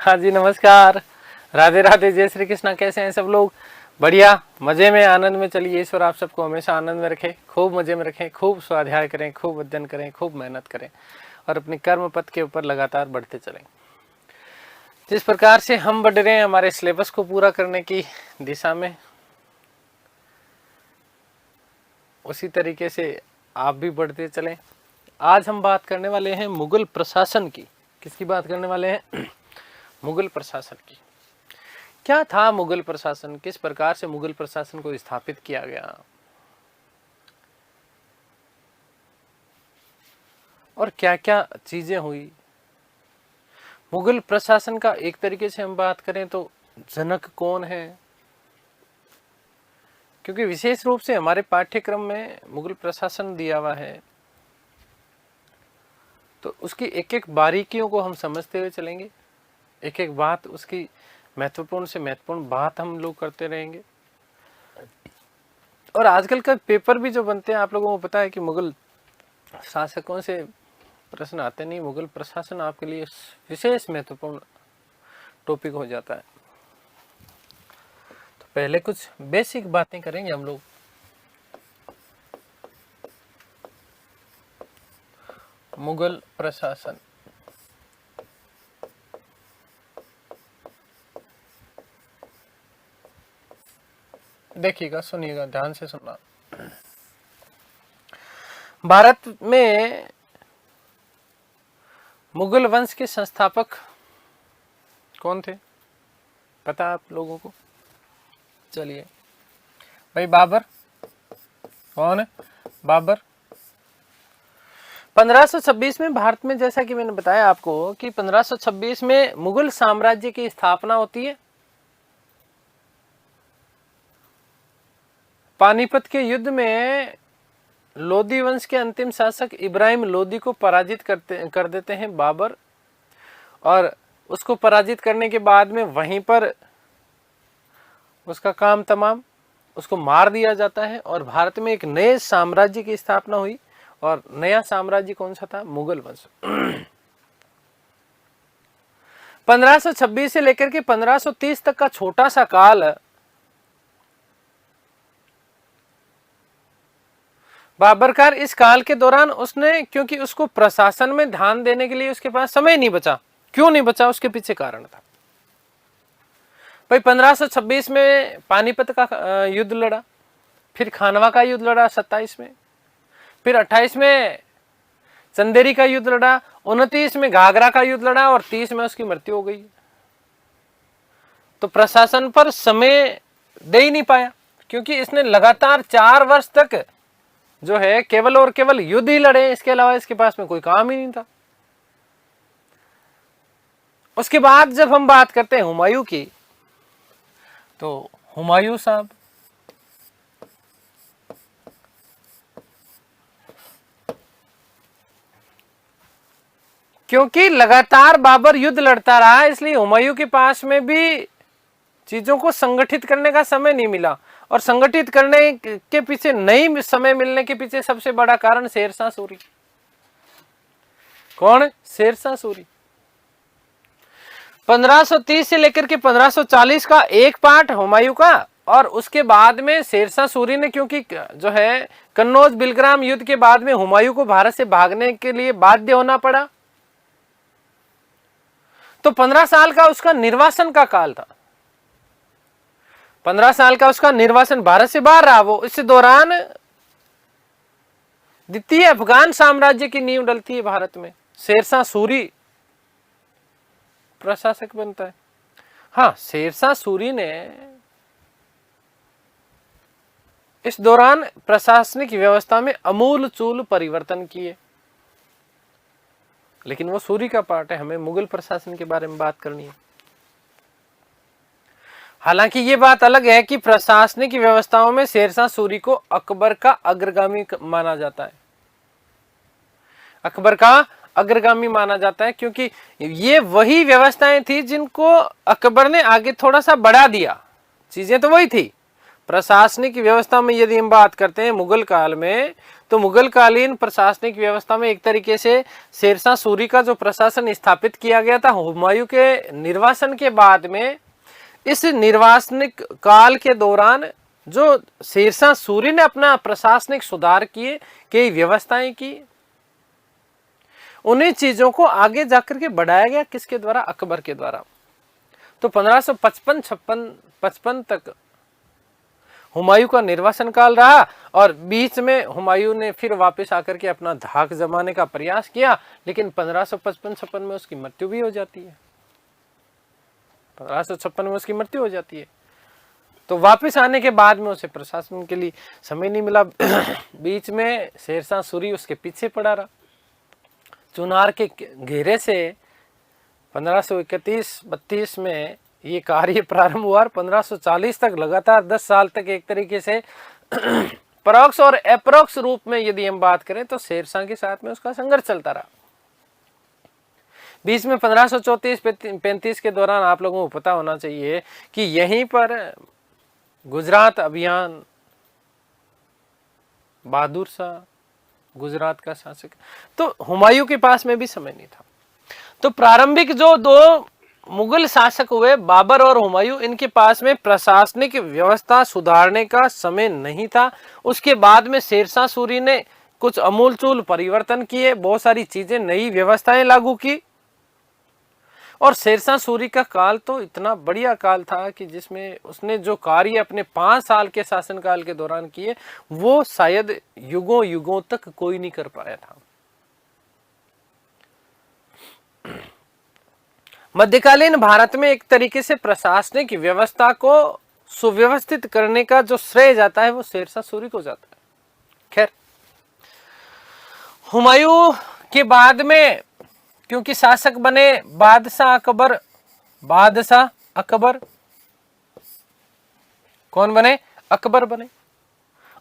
हाँ जी, नमस्कार। राधे राधे, जय श्री कृष्णा। कैसे हैं सब लोग? बढ़िया, मजे में, आनंद में। चलिए, ईश्वर आप सबको हमेशा आनंद में रखे, खूब मजे में रखें, खूब स्वाध्याय करें, खूब अध्ययन करें, खूब मेहनत करें और अपने कर्म पथ के ऊपर लगातार बढ़ते चलें। जिस प्रकार से हम बढ़ रहे हैं हमारे सिलेबस को पूरा करने की दिशा में, उसी तरीके से आप भी बढ़ते चलें। आज हम बात करने वाले हैं मुगल प्रशासन की। किसकी बात करने वाले हैं? मुगल प्रशासन की। क्या था मुगल प्रशासन, किस प्रकार से मुगल प्रशासन को स्थापित किया गया और क्या क्या चीजें हुई। मुगल प्रशासन का एक तरीके से हम बात करें तो जनक कौन है, क्योंकि विशेष रूप से हमारे पाठ्यक्रम में मुगल प्रशासन दिया हुआ है, तो उसकी एक एक बारीकियों को हम समझते हुए चलेंगे। एक एक बात, उसकी महत्वपूर्ण से महत्वपूर्ण बात हम लोग करते रहेंगे। और आजकल का पेपर भी जो बनते हैं, आप लोगों को पता है कि मुगल शासकों से प्रश्न आते नहीं, मुगल प्रशासन आपके लिए विशेष महत्वपूर्ण टॉपिक हो जाता है। तो पहले कुछ बेसिक बातें करेंगे हम लोग। मुगल प्रशासन, देखिएगा, सुनिएगा, ध्यान से सुनना। भारत में मुगल वंश के संस्थापक कौन थे, पता है आप लोगों को? चलिए भाई, बाबर। कौन है? बाबर। 1526 में भारत में, जैसा कि मैंने बताया आपको कि 1526 में मुगल साम्राज्य की स्थापना होती है। पानीपत के युद्ध में लोदी वंश के अंतिम शासक इब्राहिम लोदी को पराजित कर देते हैं बाबर, और उसको पराजित करने के बाद में वहीं पर उसका काम तमाम, उसको मार दिया जाता है और भारत में एक नए साम्राज्य की स्थापना हुई। और नया साम्राज्य कौन सा था? मुगल वंश। 1526 से लेकर के 1530 तक का छोटा सा काल बाबरकार। इस काल के दौरान उसने, क्योंकि उसको प्रशासन में ध्यान देने के लिए उसके पास समय नहीं बचा। क्यों नहीं बचा? उसके पीछे कारण था भाई। 1526 में पानीपत का युद्ध लड़ा, फिर खानवा का युद्ध लड़ा 27 में, फिर 28 में चंदेरी का युद्ध लड़ा, 29 में घाघरा का युद्ध लड़ा और 30 में उसकी मृत्यु हो गई। तो प्रशासन पर समय दे ही नहीं पाया, क्योंकि इसने लगातार 4 वर्ष तक जो है केवल और केवल युद्ध ही लड़े, इसके अलावा इसके पास में कोई काम ही नहीं था। उसके बाद जब हम बात करते हैं हुमायूं की, तो हुमायूं साहब क्योंकि लगातार बाबर युद्ध लड़ता रहा, इसलिए हुमायूं के पास में भी चीजों को संगठित करने का समय नहीं मिला। और संगठित करने के पीछे, नहीं समय मिलने के पीछे सबसे बड़ा कारण शेरशाह सूरी। कौन? शेरशाह सूरी। 1530 से लेकर के 1540 का एक पार्ट हुमायूं का, और उसके बाद में शेरशाह सूरी ने, क्योंकि जो है कन्नौज बिलग्राम युद्ध के बाद में हुमायूं को भारत से भागने के लिए बाध्य होना पड़ा, तो 15 साल का उसका निर्वासन का काल था। 15 साल का उसका निर्वासन, भारत से बाहर रहा वो। इस दौरान द्वितीय अफगान साम्राज्य की नींव डलती है भारत में। शेरशाह सूरी प्रशासक बनता है। हाँ, शेरशाह सूरी ने इस दौरान प्रशासनिक व्यवस्था में अमूलचूल परिवर्तन किए, लेकिन वो सूरी का पार्ट है। हमें मुगल प्रशासन के बारे में बात करनी है। हालांकि ये बात अलग है कि प्रशासनिक व्यवस्थाओं में शेरशाह सूरी को अकबर का अग्रगामी माना जाता है। अकबर का अग्रगामी माना जाता है, क्योंकि ये वही व्यवस्थाएं थी जिनको अकबर ने आगे थोड़ा सा बढ़ा दिया। चीजें तो वही थी। प्रशासनिक व्यवस्था में यदि हम बात करते हैं मुगल काल में, तो मुगल कालीन प्रशासनिक व्यवस्था में एक तरीके से शेरशाह सूरी का जो प्रशासन स्थापित किया गया था हुमायूं के निर्वासन के बाद में, इस निर्वासनिक काल के दौरान जो शेरशाह सूरी ने अपना प्रशासनिक सुधार किए, कई व्यवस्थाएं की, उन्हीं चीजों को आगे जाकर के बढ़ाया गया। किसके द्वारा? अकबर के द्वारा। तो 1555 तक हुमायूं का निर्वासन काल रहा और बीच में हुमायूं ने फिर वापस आकर के अपना धाक जमाने का प्रयास किया, लेकिन 1555-56 में उसकी मृत्यु भी हो जाती है। 1556 में उसकी मृत्यु हो जाती है। तो वापस आने के बाद में उसे प्रशासन के लिए समय नहीं मिला। बीच में शेरशाह सूरी उसके पीछे पड़ा रहा। चुनार के घेरे से 1531-32 में ये कार्य प्रारंभ हुआ और 1540 तक लगातार 10 साल तक एक तरीके से परोक्ष और अप्रोक्ष रूप में यदि हम बात करें तो शेरशाह के साथ में उसका संघर्ष चलता रहा। बीच में 1534-35 के दौरान आप लोगों को पता होना चाहिए कि यहीं पर गुजरात अभियान, बहादुर शाह गुजरात का शासक, तो हुमायूं के पास में भी समय नहीं था। तो प्रारंभिक जो दो मुगल शासक हुए, बाबर और हुमायूं, इनके पास में प्रशासनिक व्यवस्था सुधारने का समय नहीं था। उसके बाद में शेरशाह सूरी ने कुछ अमूलचूल परिवर्तन किए, बहुत सारी चीजें, नई व्यवस्थाएं लागू की। और शेरशाह सूरी का काल तो इतना बढ़िया काल था कि जिसमें उसने जो कार्य अपने 5 साल के शासनकाल के दौरान किए वो शायद युगों युगों तक कोई नहीं कर पाया था। मध्यकालीन भारत में एक तरीके से प्रशासनिक व्यवस्था को सुव्यवस्थित करने का जो श्रेय जाता है वो शेरशाह सूरी को जाता है। खैर, हुमायूं के बाद में क्योंकि शासक बने बादशाह अकबर कौन बने? अकबर बने।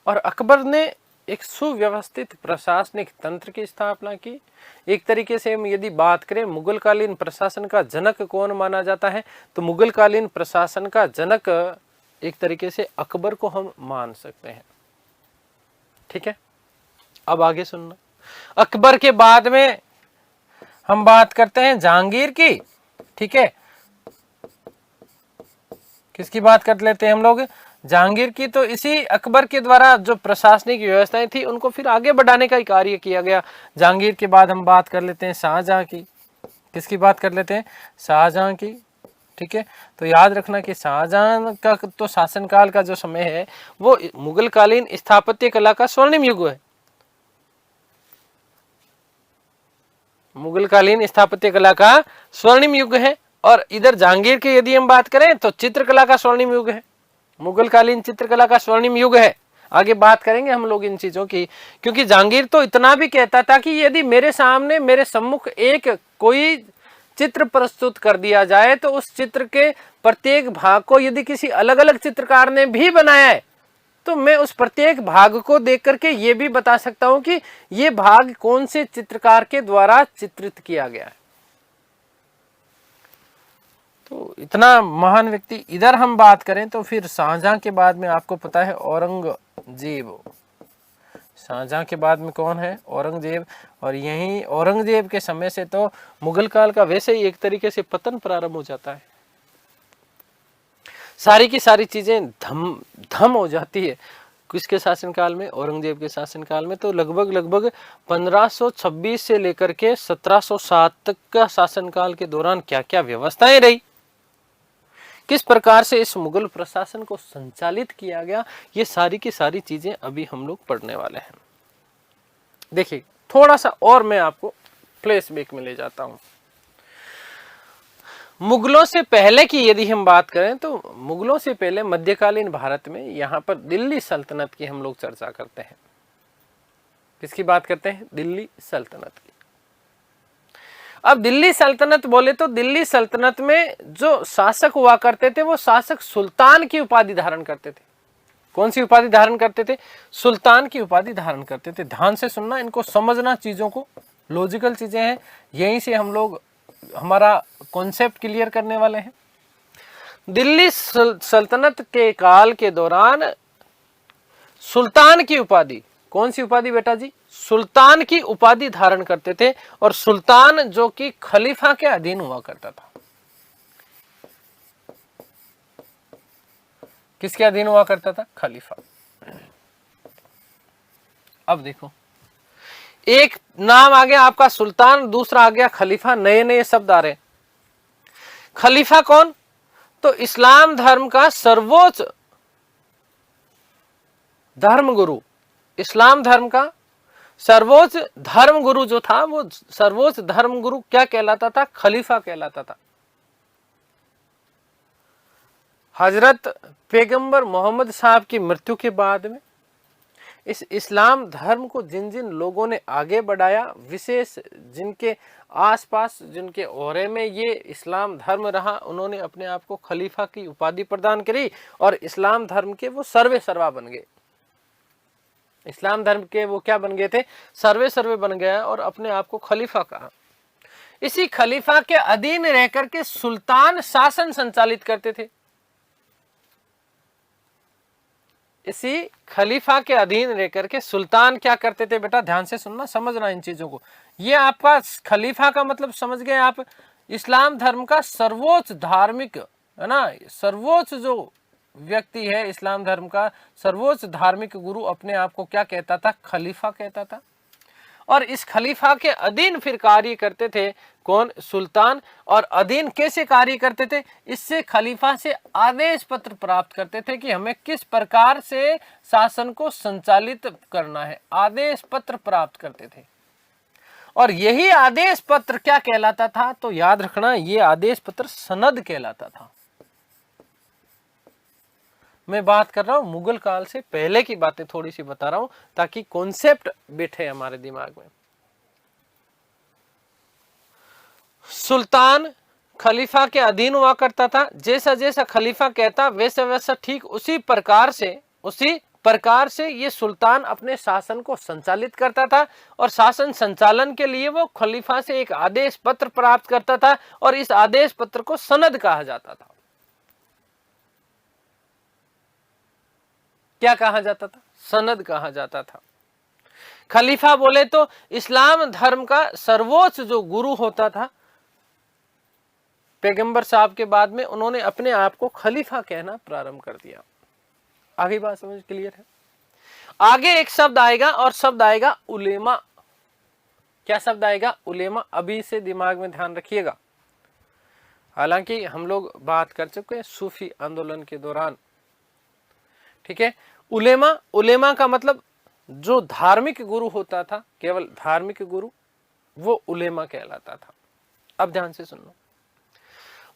और अकबर ने एक सुव्यवस्थित प्रशासनिक तंत्र की स्थापना की। एक तरीके से हम यदि बात करें मुगल कालीन प्रशासन का जनक कौन माना जाता है, तो मुगल कालीन प्रशासन का जनक एक तरीके से अकबर को हम मान सकते हैं। ठीक है, अब आगे सुनना। अकबर के बाद में हम बात करते हैं जहांगीर की। ठीक है, किसकी बात कर लेते हैं हम लोग? जहांगीर की। तो इसी अकबर के द्वारा जो प्रशासनिक व्यवस्थाएं थी उनको फिर आगे बढ़ाने का कार्य किया गया। जहांगीर के बाद हम बात कर लेते हैं शाहजहां की। किसकी बात कर लेते हैं? शाहजहां की। ठीक है, तो याद रखना कि शाहजहां का तो शासनकाल का जो समय है वो मुगल कालीन स्थापत्य कला का स्वर्णिम युग है। मुगल कालीन स्थापत्य कला का स्वर्णिम युग है। और इधर जहांगीर की यदि हम बात करें तो चित्रकला का स्वर्णिम युग है। मुगल कालीन चित्रकला का स्वर्णिम युग है। आगे बात करेंगे हम लोग इन चीजों की, क्योंकि जहांगीर तो इतना भी कहता था कि यदि मेरे सामने मेरे सम्मुख एक कोई चित्र प्रस्तुत कर दिया जाए तो उस चित्र के प्रत्येक भाग को यदि किसी अलग अलग चित्रकार ने भी बनाया है तो मैं उस प्रत्येक भाग को देख करके ये भी बता सकता हूं कि ये भाग कौन से चित्रकार के द्वारा चित्रित किया गया है। तो इतना महान व्यक्ति। इधर हम बात करें तो फिर शाहजहां के बाद में आपको पता है औरंगजेब। शाहजहां के बाद में कौन है? औरंगजेब। और यही औरंगजेब के समय से तो मुगल काल का वैसे ही एक तरीके से पतन प्रारंभ हो जाता है। सारी की सारी चीजें धम हो जाती है। किसके शासनकाल में? औरंगजेब के शासनकाल में। तो लगभग 1526 से लेकर के 1707 तक का शासनकाल के दौरान क्या क्या व्यवस्थाएं रही, किस प्रकार से इस मुगल प्रशासन को संचालित किया गया, ये सारी की सारी चीजें अभी हम लोग पढ़ने वाले हैं। देखिए, थोड़ा सा और मैं आपको फ्लैशबैक में ले जाता हूं। मुगलों से पहले की यदि हम बात करें तो मुगलों से पहले मध्यकालीन भारत में यहां पर दिल्ली सल्तनत की हम लोग चर्चा करते हैं। किसकी बात करते हैं? दिल्ली सल्तनत की। अब दिल्ली सल्तनत बोले तो दिल्ली सल्तनत में जो शासक हुआ करते थे वो शासक सुल्तान की उपाधि धारण करते थे। कौन सी उपाधि धारण करते थे? सुल्तान की उपाधि धारण करते थे। ध्यान से सुनना, इनको समझना, चीजों को, लॉजिकल चीजें हैं, यहीं से हम लोग हमारा कॉन्सेप्ट क्लियर करने वाले हैं। दिल्ली सल्तनत के काल के दौरान सुल्तान की उपाधि कौन सी उपाधि बेटा जी? सुल्तान की उपाधि धारण करते थे, और सुल्तान जो कि खलीफा के अधीन हुआ करता था। किसके अधीन हुआ करता था? खलीफा। अब देखो, एक नाम आ गया आपका सुल्तान, दूसरा आ गया खलीफा, नए नए शब्द आ रहे। खलीफा कौन? तो इस्लाम धर्म का सर्वोच्च धर्मगुरु, इस्लाम धर्म का सर्वोच्च धर्मगुरु जो था, वो सर्वोच्च धर्मगुरु क्या कहलाता था? खलीफा कहलाता था। हजरत पैगंबर मोहम्मद साहब की मृत्यु के बाद में इस इस्लाम धर्म को जिन जिन लोगों ने आगे बढ़ाया, विशेष जिनके आसपास, जिनके ओहरे में ये इस्लाम धर्म रहा, उन्होंने अपने आप को खलीफा की उपाधि प्रदान करी, और इस्लाम धर्म के वो सर्वे सर्वा बन गए। इस्लाम धर्म के वो क्या बन गए थे? सर्वे सर्वे बन गया, और अपने आप को खलीफा कहा। इसी खलीफा के अधीन रहकर के सुल्तान शासन संचालित करते थे। इसी खलीफा के अधीन रहकर के सुल्तान क्या करते थे? बेटा ध्यान से सुनना, समझना इन चीजों को। ये आपका खलीफा का मतलब समझ गए आप? इस्लाम धर्म का सर्वोच्च धार्मिक, है ना, सर्वोच्च जो व्यक्ति है, इस्लाम धर्म का सर्वोच्च धार्मिक गुरु अपने आप को क्या कहता था? खलीफा कहता था। और इस खलीफा के अधीन फिर कार्य करते थे कौन? सुल्तान। और अधीन कैसे कार्य करते थे? इससे खलीफा से आदेश पत्र प्राप्त करते थे कि हमें किस प्रकार से शासन को संचालित करना है, आदेश पत्र प्राप्त करते थे। और यही आदेश पत्र क्या कहलाता था? तो याद रखना, ये आदेश पत्र सनद कहलाता था। मैं बात कर रहा हूं मुगल काल से पहले की बातें थोड़ी सी बता रहा हूं, ताकि कॉन्सेप्ट बैठे हमारे दिमाग में। सुल्तान खलीफा के अधीन हुआ करता था। जैसा जैसा खलीफा कहता वैसा वैसा ठीक उसी प्रकार से ये सुल्तान अपने शासन को संचालित करता था, और शासन संचालन के लिए वो खलीफा से एक आदेश पत्र प्राप्त करता था, और इस आदेश पत्र को सनद कहा जाता था। क्या कहा जाता था? सनद कहा जाता था। खलीफा बोले तो इस्लाम धर्म का सर्वोच्च जो गुरु होता था, पैगंबर साहब के बाद में उन्होंने अपने आप को खलीफा कहना प्रारंभ कर दिया। आगे बात समझ क्लियर है? आगे एक शब्द आएगा, और शब्द आएगा उलेमा। क्या शब्द आएगा? उलेमा। अभी से दिमाग में ध्यान रखिएगा। हालांकि हम लोग बात कर चुके हैं सूफी आंदोलन के दौरान, ठीक है। उलेमा, उलेमा का मतलब जो धार्मिक गुरु होता था, केवल धार्मिक गुरु, वो उलेमा कहलाता था। अब ध्यान से सुनो,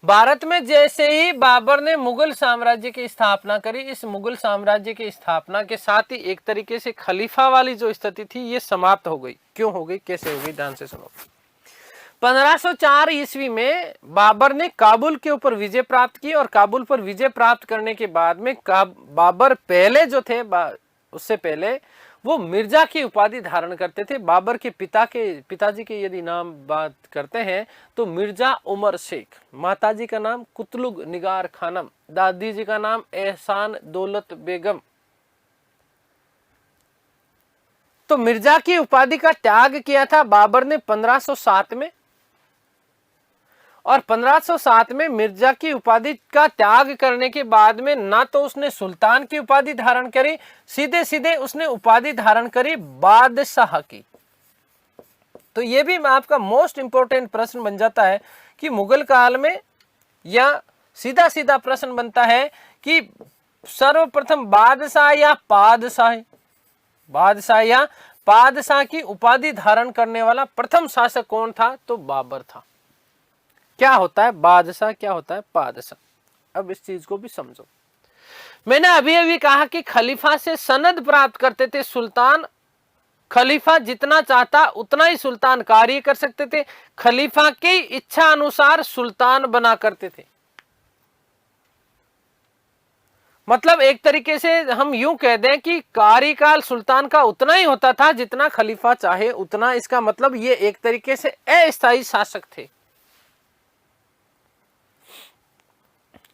भारत में जैसे ही बाबर ने मुगल साम्राज्य की स्थापना करी, इस मुगल साम्राज्य की स्थापना के साथ ही एक तरीके से खलीफा वाली जो स्थिति थी ये समाप्त हो गई। क्यों हो गई, कैसे हो गई? ध्यान से सुनो। 1504 ईस्वी में बाबर ने काबुल के ऊपर विजय प्राप्त की, और काबुल पर विजय प्राप्त करने के बाद में बाबर पहले जो थे, उससे पहले वो मिर्जा की उपाधि धारण करते थे। बाबर के पिताजी के यदि नाम बात करते हैं तो मिर्जा उमर शेख, माताजी का नाम कुतलुग निगार खानम, दादी जी का नाम एहसान दौलत बेगम। तो मिर्जा की उपाधि का त्याग किया था बाबर ने 1507 में, और 1507 में मिर्जा की उपाधि का त्याग करने के बाद में ना तो उसने सुल्तान की उपाधि धारण करी, सीधे सीधे उसने उपाधि धारण करी बादशाह की। तो ये भी आपका मोस्ट इंपोर्टेंट प्रश्न बन जाता है कि मुगल काल में, या सीधा सीधा प्रश्न बनता है कि सर्वप्रथम बादशाह या पादशाह, बादशाह या पादशाह की उपाधि धारण करने वाला प्रथम शासक कौन था? तो बाबर था। क्या होता है बादशाह, क्या होता है पादशाह? अब इस चीज को भी समझो। मैंने अभी अभी कहा कि खलीफा से सनद प्राप्त करते थे सुल्तान। खलीफा जितना चाहता उतना ही सुल्तान कार्य कर सकते थे। खलीफा की इच्छा अनुसार सुल्तान बना करते थे। मतलब एक तरीके से हम यूं कह दें कि कार्यकाल सुल्तान का उतना ही होता था जितना खलीफा चाहे उतना। इसका मतलब ये एक तरीके से अस्थायी शासक थे।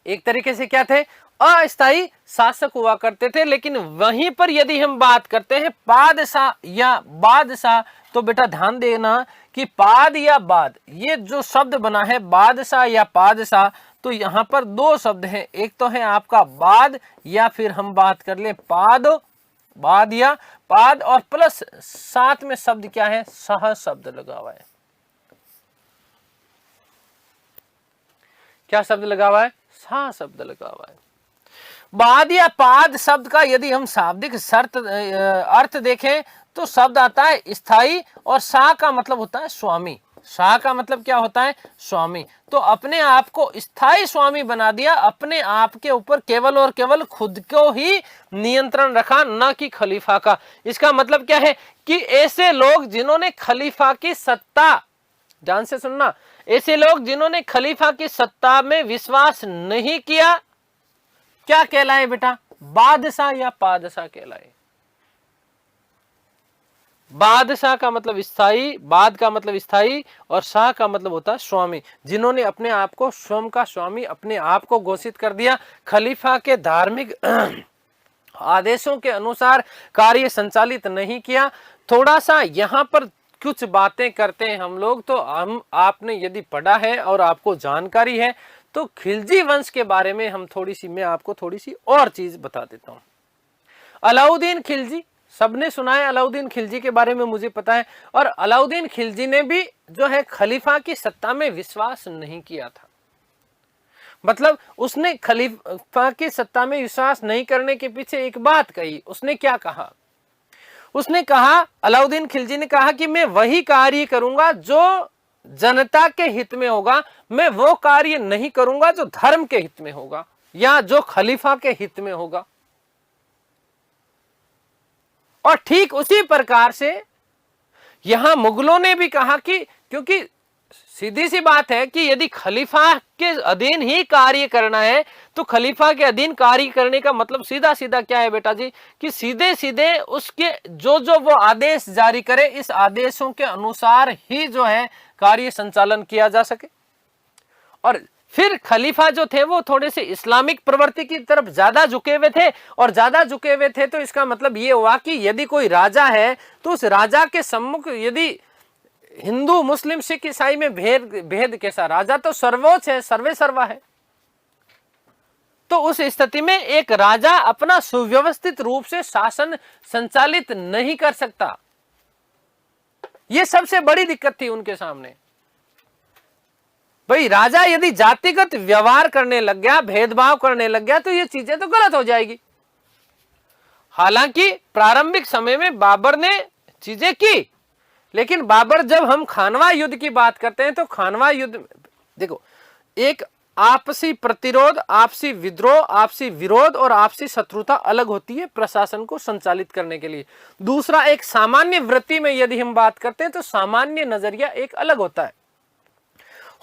एक तरीके से क्या थे, अस्थायी शासक हुआ करते थे। लेकिन वहीं पर यदि हम बात करते हैं पादशाह या बादशाह, तो बेटा ध्यान देना कि पाद या बाद, ये जो शब्द बना है बादशाह या पादशाह, तो यहां पर दो शब्द हैं, एक तो है आपका बाद या फिर हम बात कर ले पाद, बाद या पाद, और प्लस साथ में शब्द क्या है, सह शब्द लगा हुआ है। क्या शब्द लगा हुआ है, सह शब्द लगा हुआ है। बाद या पाद शब्द का यदि हम शाब्दिक अर्थ देखें तो शब्द आता है स्थायी, और शाह का मतलब होता है स्वामी। शाह का मतलब क्या होता है, स्वामी। तो अपने आप को स्थायी स्वामी बना दिया, अपने आप के ऊपर केवल और केवल खुद को ही नियंत्रण रखा, न कि खलीफा का। इसका मतलब क्या है कि ऐसे लोग जिन्होंने खलीफा की सत्ता, ध्यान से सुनना, ऐसे लोग जिन्होंने खलीफा की सत्ता में विश्वास नहीं किया, क्या कहलाए बेटा, बादशाह या पादशाह कहलाए। बादशाह का मतलब स्थायी, बाद का मतलब स्थायी, और शाह का मतलब होता है स्वामी। जिन्होंने अपने आप को स्वयं का स्वामी अपने आप को घोषित कर दिया, खलीफा के धार्मिक आदेशों के अनुसार कार्य संचालित नहीं किया। थोड़ा सा यहाँ पर कुछ बातें करते हैं हम लोग, तो हम आपने यदि पढ़ा है और आपको जानकारी है, तो खिलजी वंश के बारे में हम मैं आपको थोड़ी सी और चीज बता देता हूं। अलाउद्दीन खिलजी, सबने सुना है अलाउद्दीन खिलजी के बारे में, मुझे पता है। और अलाउद्दीन खिलजी ने भी जो है खलीफा की सत्ता में विश्वास नहीं किया था। मतलब उसने खलीफा की सत्ता में विश्वास नहीं करने के पीछे एक बात कही। उसने क्या कहा, उसने कहा, अलाउद्दीन खिलजी ने कहा कि मैं वही कार्य करूंगा जो जनता के हित में होगा, मैं वो कार्य नहीं करूंगा जो धर्म के हित में होगा या जो खलीफा के हित में होगा। और ठीक उसी प्रकार से यहां मुगलों ने भी कहा कि, क्योंकि सीधी सी बात है कि यदि खलीफा के अधीन ही कार्य करना है, तो खलीफा के अधीन कार्य करने का मतलब सीधा सीधा क्या है बेटा जी, कि सीधे सीधे उसके जो वो आदेश जारी करे, इस आदेशों के अनुसार ही जो है कार्य संचालन किया जा सके। और फिर खलीफा जो थे वो थोड़े से इस्लामिक प्रवृत्ति की तरफ ज्यादा झुके हुए थे, और ज्यादा झुके हुए थे तो इसका मतलब ये हुआ कि यदि कोई राजा है तो उस राजा के सम्मुख यदि हिंदू मुस्लिम सिख ईसाई में भेद कैसा, राजा तो सर्वोच्च है, सर्वे सर्वा है। तो उस स्थिति में एक राजा अपना सुव्यवस्थित रूप से शासन संचालित नहीं कर सकता। यह सबसे बड़ी दिक्कत थी उनके सामने। भाई राजा यदि जातिगत व्यवहार करने लग गया, भेदभाव करने लग गया, तो ये चीजें तो गलत हो जाएगी। हालांकि प्रारंभिक समय में बाबर ने चीजें की, लेकिन बाबर, जब हम खानवा युद्ध की बात करते हैं तो खानवा युद्ध देखो, एक आपसी प्रतिरोध, आपसी विद्रोह, आपसी विरोध और आपसी शत्रुता अलग होती है प्रशासन को संचालित करने के लिए। दूसरा, एक सामान्य वृत्ति में यदि हम बात करते हैं तो सामान्य नजरिया एक अलग होता है।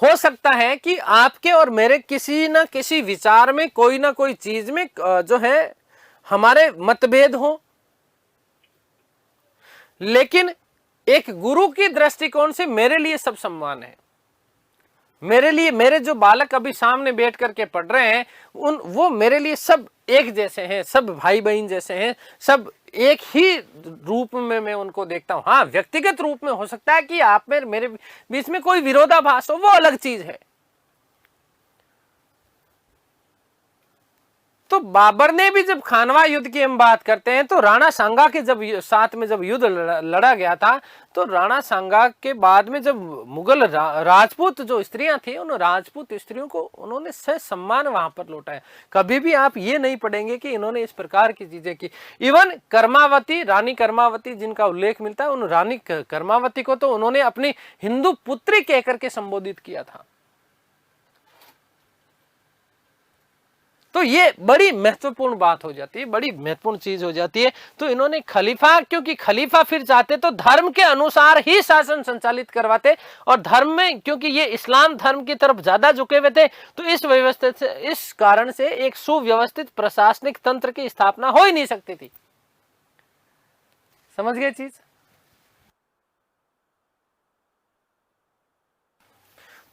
हो सकता है कि आपके और मेरे किसी न किसी विचार में, कोई ना कोई चीज में जो है हमारे मतभेद हो, लेकिन एक गुरु की दृष्टिकोण से मेरे लिए सब समान है। मेरे लिए, मेरे जो बालक अभी सामने बैठ करके पढ़ रहे हैं, वो मेरे लिए सब एक जैसे हैं, सब भाई बहन जैसे हैं, सब एक ही रूप में मैं उनको देखता हूं। हाँ, व्यक्तिगत रूप में हो सकता है कि आप में मेरे बीच में कोई विरोधाभास हो, वो अलग चीज है। तो बाबर ने भी, जब खानवा युद्ध की हम बात करते हैं, तो राणा सांगा के जब साथ में जब युद्ध लड़ा गया था, तो राणा सांगा के बाद में जब मुगल राजपूत जो स्त्रियां थी, उन राजपूत स्त्रियों को उन्होंने सह सम्मान वहां पर लौटाया। कभी भी आप ये नहीं पढ़ेंगे कि इन्होंने इस प्रकार की चीजें की। इवन कर्मावती, रानी कर्मावती जिनका उल्लेख मिलता है, उन रानी कर्मावती को तो उन्होंने अपनी हिंदू पुत्री कहकर के संबोधित किया था। तो ये बड़ी महत्वपूर्ण बात हो जाती है, बड़ी महत्वपूर्ण चीज हो जाती है। तो इन्होंने खलीफा, क्योंकि खलीफा फिर चाहते तो धर्म के अनुसार ही शासन संचालित करवाते, और धर्म में क्योंकि ये इस्लाम धर्म की तरफ ज्यादा झुके हुए थे, तो इस व्यवस्था से, इस कारण से एक सुव्यवस्थित प्रशासनिक तंत्र की स्थापना हो ही नहीं सकती थी। समझ गए चीज?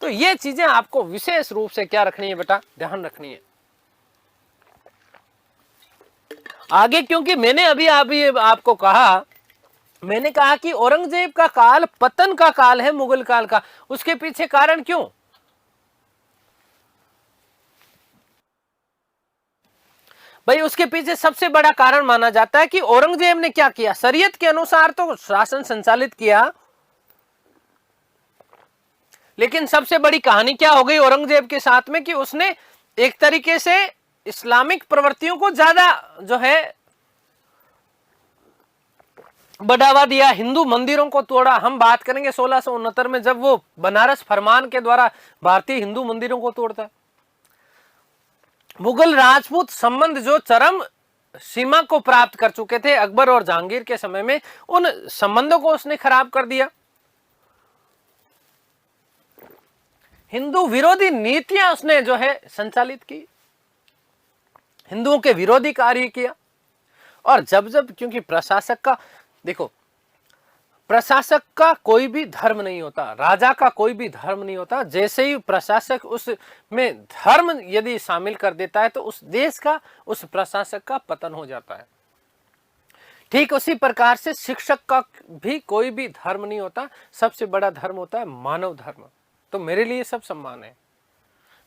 तो ये चीजें आपको विशेष रूप से क्या रखनी है बेटा, ध्यान रखनी है। आगे, क्योंकि मैंने अभी आपको कहा, मैंने कहा कि औरंगजेब का काल पतन का काल है मुगल काल का। उसके पीछे कारण क्यों? भाई उसके पीछे सबसे बड़ा कारण माना जाता है कि औरंगजेब ने क्या किया, शरीयत के अनुसार तो शासन संचालित किया, लेकिन सबसे बड़ी कहानी क्या हो गई औरंगजेब के साथ में कि उसने एक तरीके से इस्लामिक प्रवृत्तियों को ज्यादा जो है बढ़ावा दिया, हिंदू मंदिरों को तोड़ा। हम बात करेंगे 1669 में जब वो बनारस फरमान के द्वारा भारतीय हिंदू मंदिरों को तोड़ता है। मुगल राजपूत संबंध जो चरम सीमा को प्राप्त कर चुके थे अकबर और जहांगीर के समय में, उन संबंधों को उसने खराब कर दिया। हिंदू विरोधी नीतियां उसने जो है संचालित की, हिंदुओं के विरोधी कार्य किया। और जब जब, क्योंकि प्रशासक का देखो, प्रशासक का कोई भी धर्म नहीं होता, राजा का कोई भी धर्म नहीं होता। जैसे ही प्रशासक उसमें धर्म यदि शामिल कर देता है तो उस देश का, उस प्रशासक का पतन हो जाता है। ठीक उसी प्रकार से शिक्षक का भी कोई भी धर्म नहीं होता, सबसे बड़ा धर्म होता है मानव धर्म। तो मेरे लिए सब सम्मान है।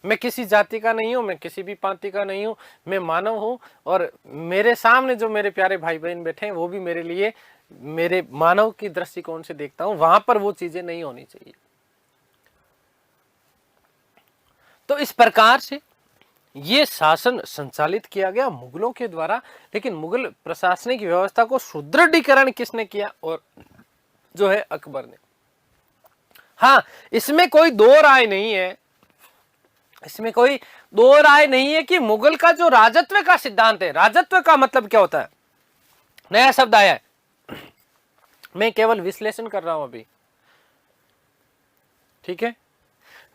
मैं किसी जाति का नहीं हूं, मैं किसी भी पांति का नहीं हूं, मैं मानव हूं। और मेरे सामने जो मेरे प्यारे भाई बहन बैठे हैं वो भी मेरे लिए, मेरे मानव की दृष्टिकोण से देखता हूं, वहां पर वो चीजें नहीं होनी चाहिए। तो इस प्रकार से ये शासन संचालित किया गया मुगलों के द्वारा। लेकिन मुगल प्रशासनिक व्यवस्था को सुदृढ़ीकरण किसने किया? और जो है अकबर ने। हाँ, इसमें कोई दो राय नहीं है, इसमें कोई दो राय नहीं है कि मुगल का जो राजत्व का सिद्धांत है, राजत्व का मतलब क्या होता है, नया शब्द आया है, मैं केवल विश्लेषण कर रहा हूं अभी, ठीक है।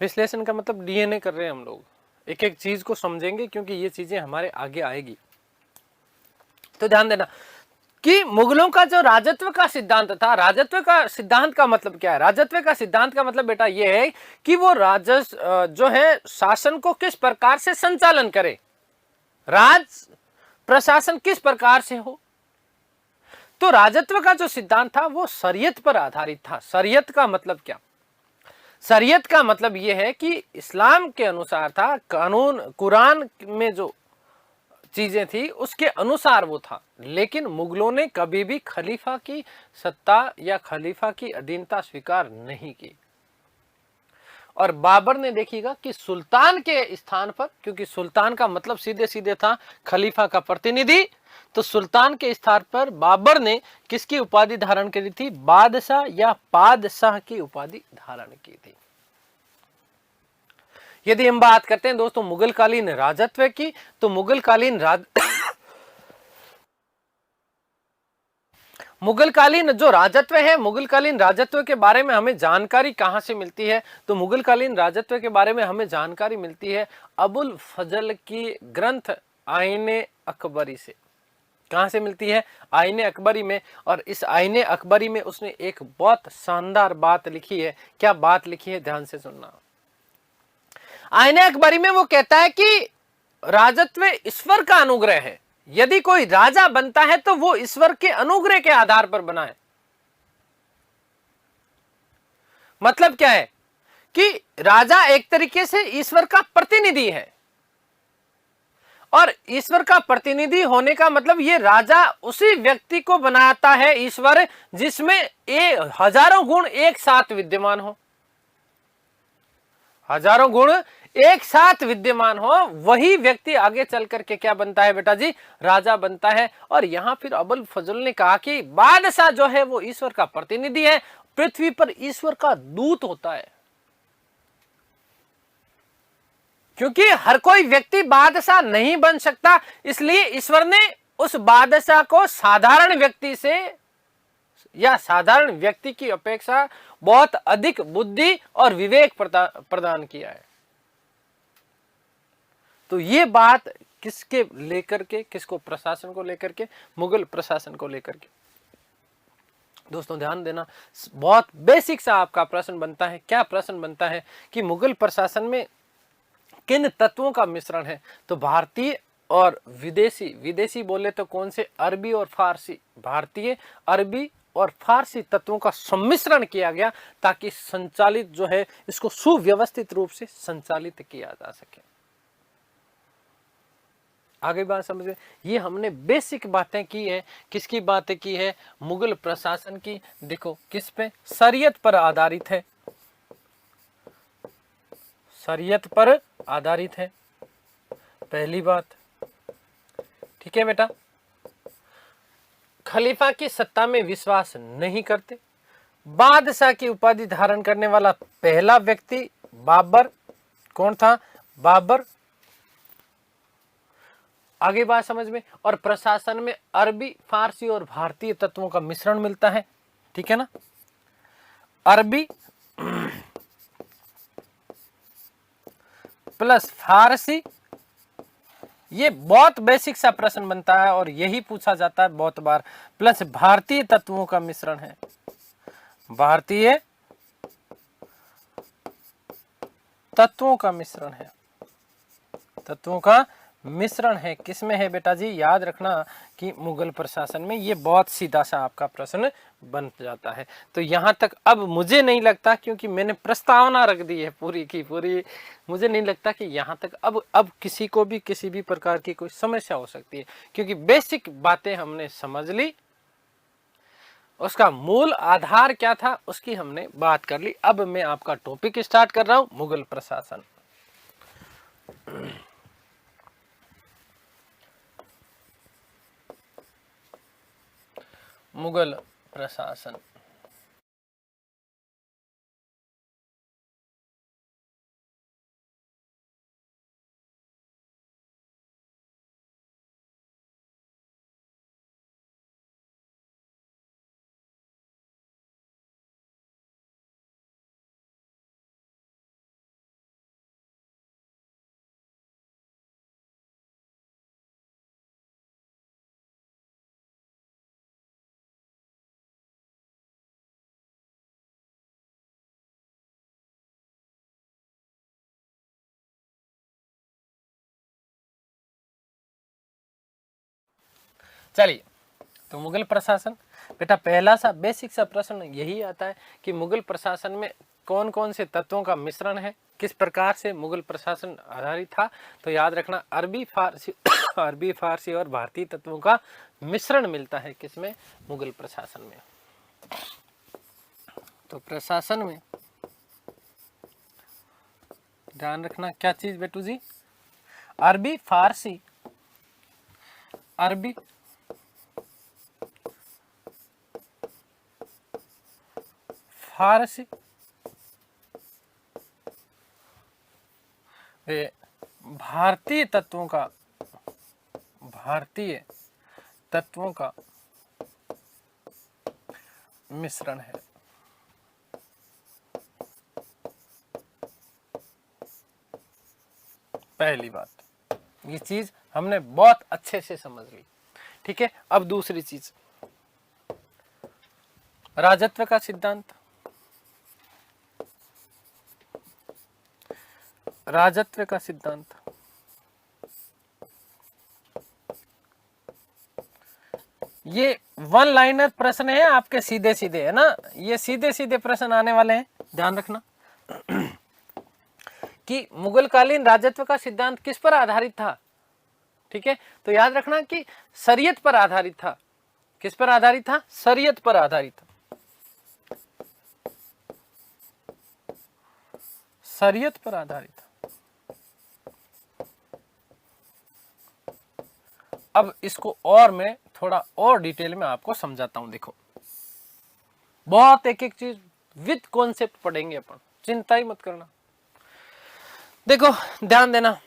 विश्लेषण का मतलब डीएनए कर रहे हैं हम लोग, एक एक चीज को समझेंगे क्योंकि ये चीजें हमारे आगे आएगी। तो ध्यान देना कि मुगलों का जो राजत्व का सिद्धांत था, राजत्व का सिद्धांत का मतलब क्या है? राजत्व का सिद्धांत का मतलब बेटा ये है कि वो राजस्व जो है शासन को किस प्रकार से संचालन करे, राज प्रशासन किस प्रकार से हो। तो राजत्व का जो सिद्धांत था वो शरीयत पर आधारित था। शरीयत का मतलब क्या? शरीयत का मतलब यह है कि इस्लाम के अनुसार था, कानून कुरान में जो चीजें थी उसके अनुसार वो था। लेकिन मुगलों ने कभी भी खलीफा की सत्ता या खलीफा की अधीनता स्वीकार नहीं की। और बाबर ने देखिएगा कि सुल्तान के स्थान पर, क्योंकि सुल्तान का मतलब सीधे सीधे था खलीफा का प्रतिनिधि, तो सुल्तान के स्थान पर बाबर ने किसकी उपाधि धारण करी थी? बादशाह या पादशाह की उपाधि धारण की थी। यदि हम बात करते हैं दोस्तों मुगलकालीन राजत्व की, तो मुगलकालीन जो राजत्व है, मुगलकालीन राजत्व के बारे में हमें जानकारी कहां से मिलती है? तो मुगलकालीन राजत्व के बारे में हमें जानकारी मिलती है अबुल फजल की ग्रंथ आईने अकबरी से। कहां से मिलती है? आईने अकबरी में। और इस आईने अकबरी में उसने एक बहुत शानदार बात लिखी है। क्या बात लिखी है? ध्यान से सुनना। आईने अकबरी में वो कहता है कि राजत्व ईश्वर का अनुग्रह है। यदि कोई राजा बनता है तो वो ईश्वर के अनुग्रह के आधार पर बना है। मतलब क्या है कि राजा एक तरीके से ईश्वर का प्रतिनिधि है। और ईश्वर का प्रतिनिधि होने का मतलब ये राजा उसी व्यक्ति को बनाता है ईश्वर जिसमें हजारों गुण एक साथ विद्यमान हो। हजारों गुण एक साथ विद्यमान हो, वही व्यक्ति आगे चल करके क्या बनता है बेटा जी? राजा बनता है। और यहां फिर अबुल फजल ने कहा कि बादशाह जो है वो ईश्वर का प्रतिनिधि है, पृथ्वी पर ईश्वर का दूत होता है। क्योंकि हर कोई व्यक्ति बादशाह नहीं बन सकता, इसलिए ईश्वर ने उस बादशाह को साधारण व्यक्ति से या साधारण व्यक्ति की अपेक्षा बहुत अधिक बुद्धि और विवेक प्रदान किया है। तो ये बात किसके लेकर के, किसको? प्रशासन को लेकर के, मुगल प्रशासन को लेकर के। दोस्तों ध्यान देना, बहुत बेसिक सा आपका प्रश्न बनता है। क्या प्रश्न बनता है कि मुगल प्रशासन में किन तत्वों का मिश्रण है? तो भारतीय और विदेशी, विदेशी बोले तो कौन से, अरबी और फारसी, भारतीय, अरबी और फारसी तत्वों का सम्मिश्रण किया गया ताकि संचालित जो है इसको सुव्यवस्थित रूप से संचालित किया जा सके। आगे बात समझे, ये हमने बेसिक बातें की है। किसकी बातें की है? मुगल प्रशासन की। देखो किस पे? शरीयत पर आधारित है, शरीयत पर आधारित है, पहली बात। ठीक है बेटा, खलीफा की सत्ता में विश्वास नहीं करते। बादशाह की उपाधि धारण करने वाला पहला व्यक्ति बाबर। कौन था? बाबर। आगे बात समझ में। और प्रशासन में अरबी, फारसी और भारतीय तत्वों का मिश्रण मिलता है। ठीक है ना, अरबी प्लस फारसी। ये बहुत बेसिक सा प्रश्न बनता है और यही पूछा जाता है बहुत बार। प्लस भारतीय तत्वों का मिश्रण है, भारतीय तत्वों का मिश्रण है, तत्वों का मिश्रण है। किसमें है बेटा जी? याद रखना कि मुगल प्रशासन में। ये बहुत सीधा सा आपका प्रश्न बन जाता है। तो यहां तक अब मुझे नहीं लगता, क्योंकि मैंने प्रस्तावना रख दी है पूरी की पूरी, मुझे नहीं लगता कि यहां तक अब किसी को भी किसी भी प्रकार की कोई समस्या हो सकती है, क्योंकि बेसिक बातें हमने समझ ली, उसका मूल आधार क्या था उसकी हमने बात कर ली। अब मैं आपका टॉपिक स्टार्ट कर रहा हूं, मुगल प्रशासन। मुगल प्रशासन। चलिए, तो मुगल प्रशासन बेटा, पहला सा बेसिक सा प्रश्न यही आता है कि मुगल प्रशासन में कौन कौन से तत्वों का मिश्रण है, किस प्रकार से मुगल प्रशासन आधारित था। तो याद रखना, अरबी फारसी अरबी फारसी और भारतीय तत्वों का मिश्रण मिलता है किसमें? मुगल प्रशासन में। तो प्रशासन में ध्यान रखना क्या चीज बेटू जी? अरबी फारसी, अरबी फारसी, भारतीय तत्वों का, भारतीय तत्वों का मिश्रण है। पहली बात, ये चीज हमने बहुत अच्छे से समझ ली। ठीक है, अब दूसरी चीज, राजत्व का सिद्धांत। राजत्व का सिद्धांत ये वन लाइनर प्रश्न है आपके, सीधे सीधे है ना, ये सीधे सीधे प्रश्न आने वाले हैं, ध्यान रखना। कि मुगलकालीन राजत्व का सिद्धांत किस पर आधारित था? ठीक है, तो याद रखना कि शरीयत पर आधारित था। किस पर आधारित था? शरीयत पर आधारित था, शरीयत पर आधारित था। अब इसको और मैं थोड़ा और डिटेल में आपको समझाता हूं। देखो, बहुत एक एक चीज विद कॉन्सेप्ट पढ़ेंगे अपन, चिंता ही मत करना। देखो ध्यान देना,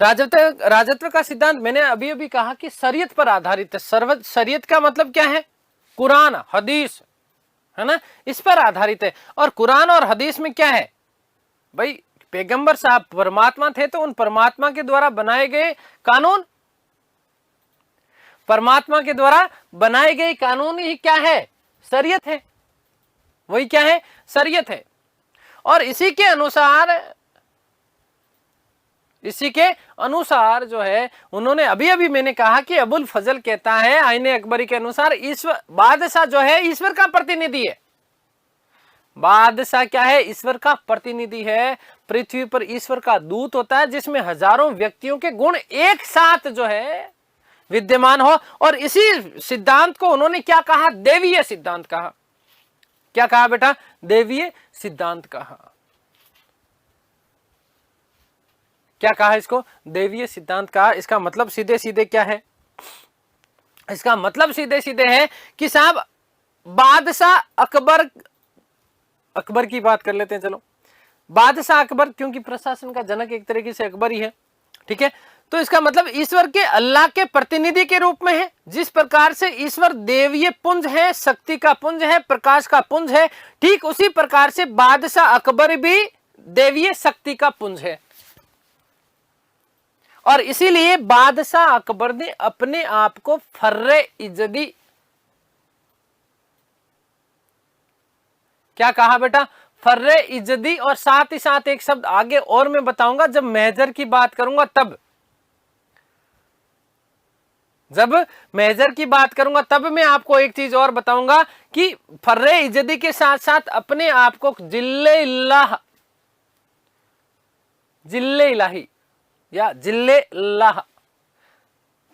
राजत्व का सिद्धांत मैंने अभी अभी कहा कि शरीयत पर आधारित है। शरीयत का मतलब क्या है? कुरान हदीस, है ना, इस पर आधारित है। और कुरान और हदीस में क्या है भाई? पैगंबर साहब परमात्मा थे, तो उन परमात्मा के द्वारा बनाए गए कानून, परमात्मा के द्वारा बनाए गए कानून ही क्या है? शरीयत है। वही क्या है? शरीयत है। और इसी के अनुसार इसी के अनुसार जो है उन्होंने अभी अभी मैंने कहा कि अबुल फजल कहता है आईने अकबरी के अनुसार ईश्वर बादशाह जो है ईश्वर का प्रतिनिधि है। बादशाह क्या है? ईश्वर का प्रतिनिधि है। पृथ्वी पर ईश्वर का दूत होता है जिसमें हजारों व्यक्तियों के गुण एक साथ जो है विद्यमान हो। और इसी सिद्धांत को उन्होंने क्या कहा? देवीय सिद्धांत कहा। क्या कहा बेटा? देवीय सिद्धांत कहा। क्या कहा इसको? देवीय सिद्धांत कहा। इसका मतलब सीधे सीधे क्या है? इसका मतलब सीधे सीधे है कि साहब बादशाह अकबर की बात कर लेते हैं। चलो, बादशाह अकबर, क्योंकि प्रशासन का जनक एक तरीके से अकबर ही है, ठीक है। तो इसका मतलब ईश्वर के, अल्लाह के प्रतिनिधि के रूप में है। जिस प्रकार से ईश्वर देवीय पुंज है, शक्ति का पुंज है, प्रकाश का पुंज है, ठीक उसी प्रकार से बादशाह अकबर भी देवीय शक्ति का पुंज है। और इसीलिए बादशाह अकबर ने अपने आप को फर्रे इजदी, क्या कहा बेटा? फर्रे इजदी। और साथ ही साथ एक शब्द आगे और मैं बताऊंगा जब मेजर की बात करूंगा तब, जब मेजर की बात करूंगा तब मैं आपको एक चीज और बताऊंगा कि फर्रे इजदी के साथ साथ अपने आप को जिल्ले इलाही या जिल्ले इल्लाह,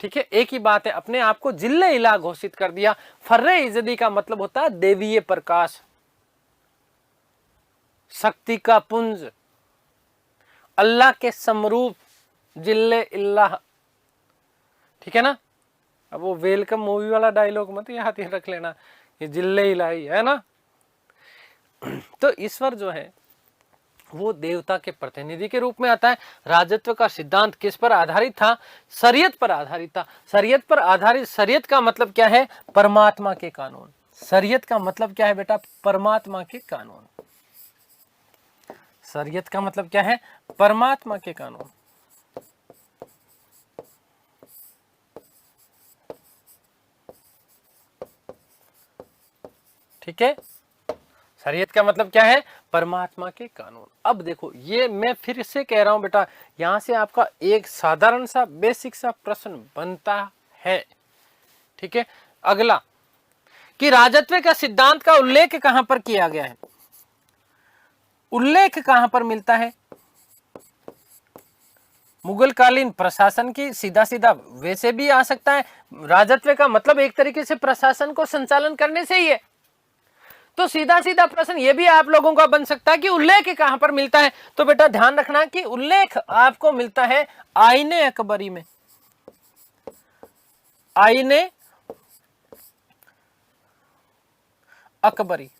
ठीक है, एक ही बात है। अपने आप को जिल्ले इलाह घोषित कर दिया। फर्रे इजदी का मतलब होता है देवीय प्रकाश, शक्ति का पुंज, अल्लाह के समरूप, जिल्ले इल्लाह, ठीक है ना। अब वो वेलकम मूवी वाला डायलॉग मत याद ही रख लेना, ये जिल्ले इलाही है ना। तो ईश्वर जो है वो देवता के प्रतिनिधि के रूप में आता है। राजत्व का सिद्धांत किस पर आधारित था? शरीयत पर आधारित था। शरीयत पर आधारित, शरीयत का मतलब क्या है? परमात्मा के कानून। शरीयत का मतलब क्या है बेटा? परमात्मा के कानून। शरीयत का मतलब क्या है? परमात्मा के कानून। ठीक है, शरीयत का मतलब क्या है? परमात्मा के कानून। अब देखो, ये मैं फिर से कह रहा हूं बेटा, यहां से आपका एक साधारण सा बेसिक सा प्रश्न बनता है, ठीक है। अगला कि राजत्व का सिद्धांत का उल्लेख कहां पर किया गया है? उल्लेख कहां पर मिलता है? मुगल कालीन प्रशासन की सीधा सीधा वैसे भी आ सकता है। राजत्व का मतलब एक तरीके से प्रशासन को संचालन करने से ही है। तो सीधा सीधा प्रश्न ये भी आप लोगों का बन सकता है कि उल्लेख कहां पर मिलता है। तो बेटा ध्यान रखना कि उल्लेख आपको मिलता है आईने अकबरी में। आईने अकबरी,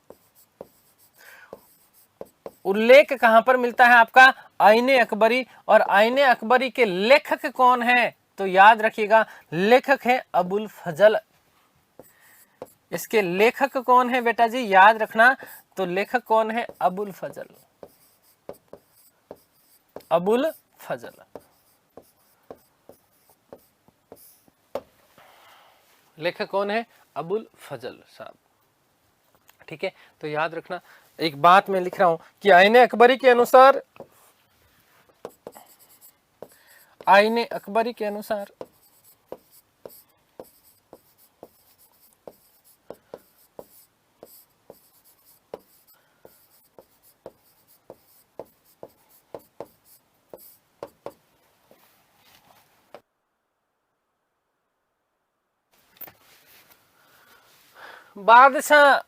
उल्लेख कहां पर मिलता है आपका? आईने अकबरी। और आईने अकबरी के लेखक कौन है? तो याद रखिएगा, लेखक है अबुल फजल। इसके लेखक कौन है बेटा जी? याद रखना, तो लेखक कौन है? अबुल फजल। अबुल फजल, लेखक कौन है? अबुल फजल साहब, ठीक है। तो याद रखना, एक बात मैं लिख रहा हूं कि आईने अकबरी के अनुसार, आईने अकबरी के अनुसार बादशाह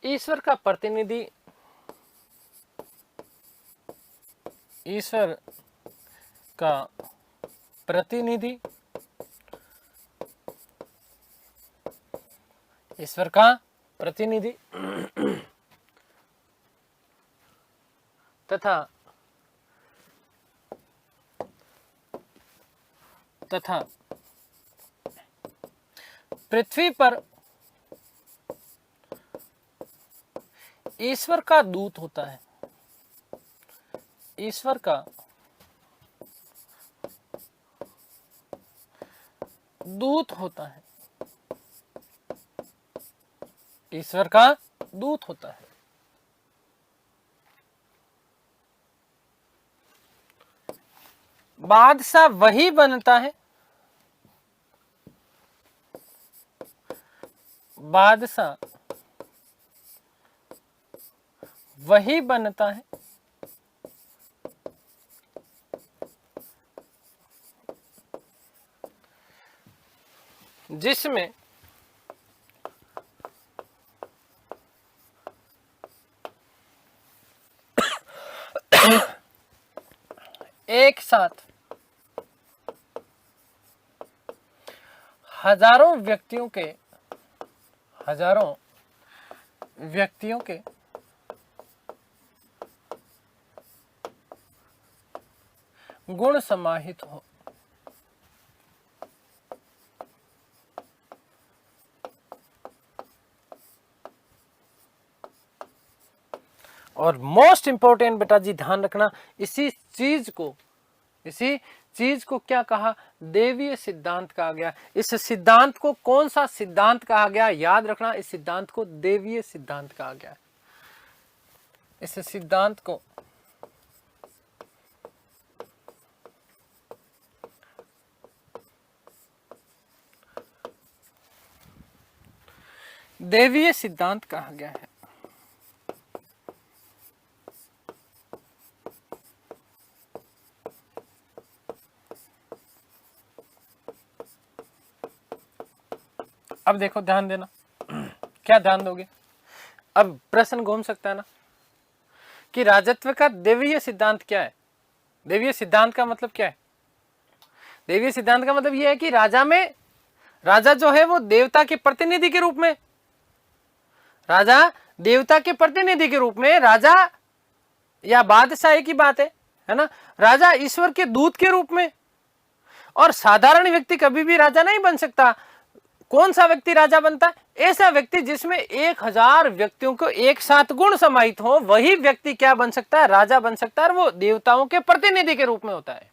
ईश्वर का प्रतिनिधि, ईश्वर का प्रतिनिधि, ईश्वर का प्रतिनिधि तथा पृथ्वी पर ईश्वर का दूत होता है। ईश्वर का दूत होता है। ईश्वर का दूत होता है। बादशाह वही बनता है, बादशाह वही बनता है जिसमें एक साथ हजारों व्यक्तियों के गुण समाहित हो। और मोस्ट इंपॉर्टेंट बेटा जी ध्यान रखना, इसी चीज को क्या कहा, देवीय सिद्धांत कहा गया। इस सिद्धांत को कौन सा सिद्धांत कहा गया, याद रखना, इस सिद्धांत को देवीय सिद्धांत कहा गया। इस सिद्धांत को देवीय सिद्धांत कहा गया है। अब देखो ध्यान देना, क्या ध्यान दोगे, अब प्रश्न घूम सकता है ना कि राजत्व का देवीय सिद्धांत क्या है। देवीय सिद्धांत का मतलब क्या है? देवीय सिद्धांत का मतलब यह है कि राजा जो है वो देवता के प्रतिनिधि के रूप में, राजा देवता के प्रतिनिधि के रूप में, राजा या बादशाह की बात है ना, राजा ईश्वर के दूत के रूप में। और साधारण व्यक्ति कभी भी राजा नहीं बन सकता। कौन सा व्यक्ति राजा बनता है? ऐसा व्यक्ति जिसमें 1000 व्यक्तियों को एक साथ गुण समाहित हो, वही व्यक्ति क्या बन सकता है, राजा बन सकता है। और वो देवताओं के प्रतिनिधि के रूप में होता है,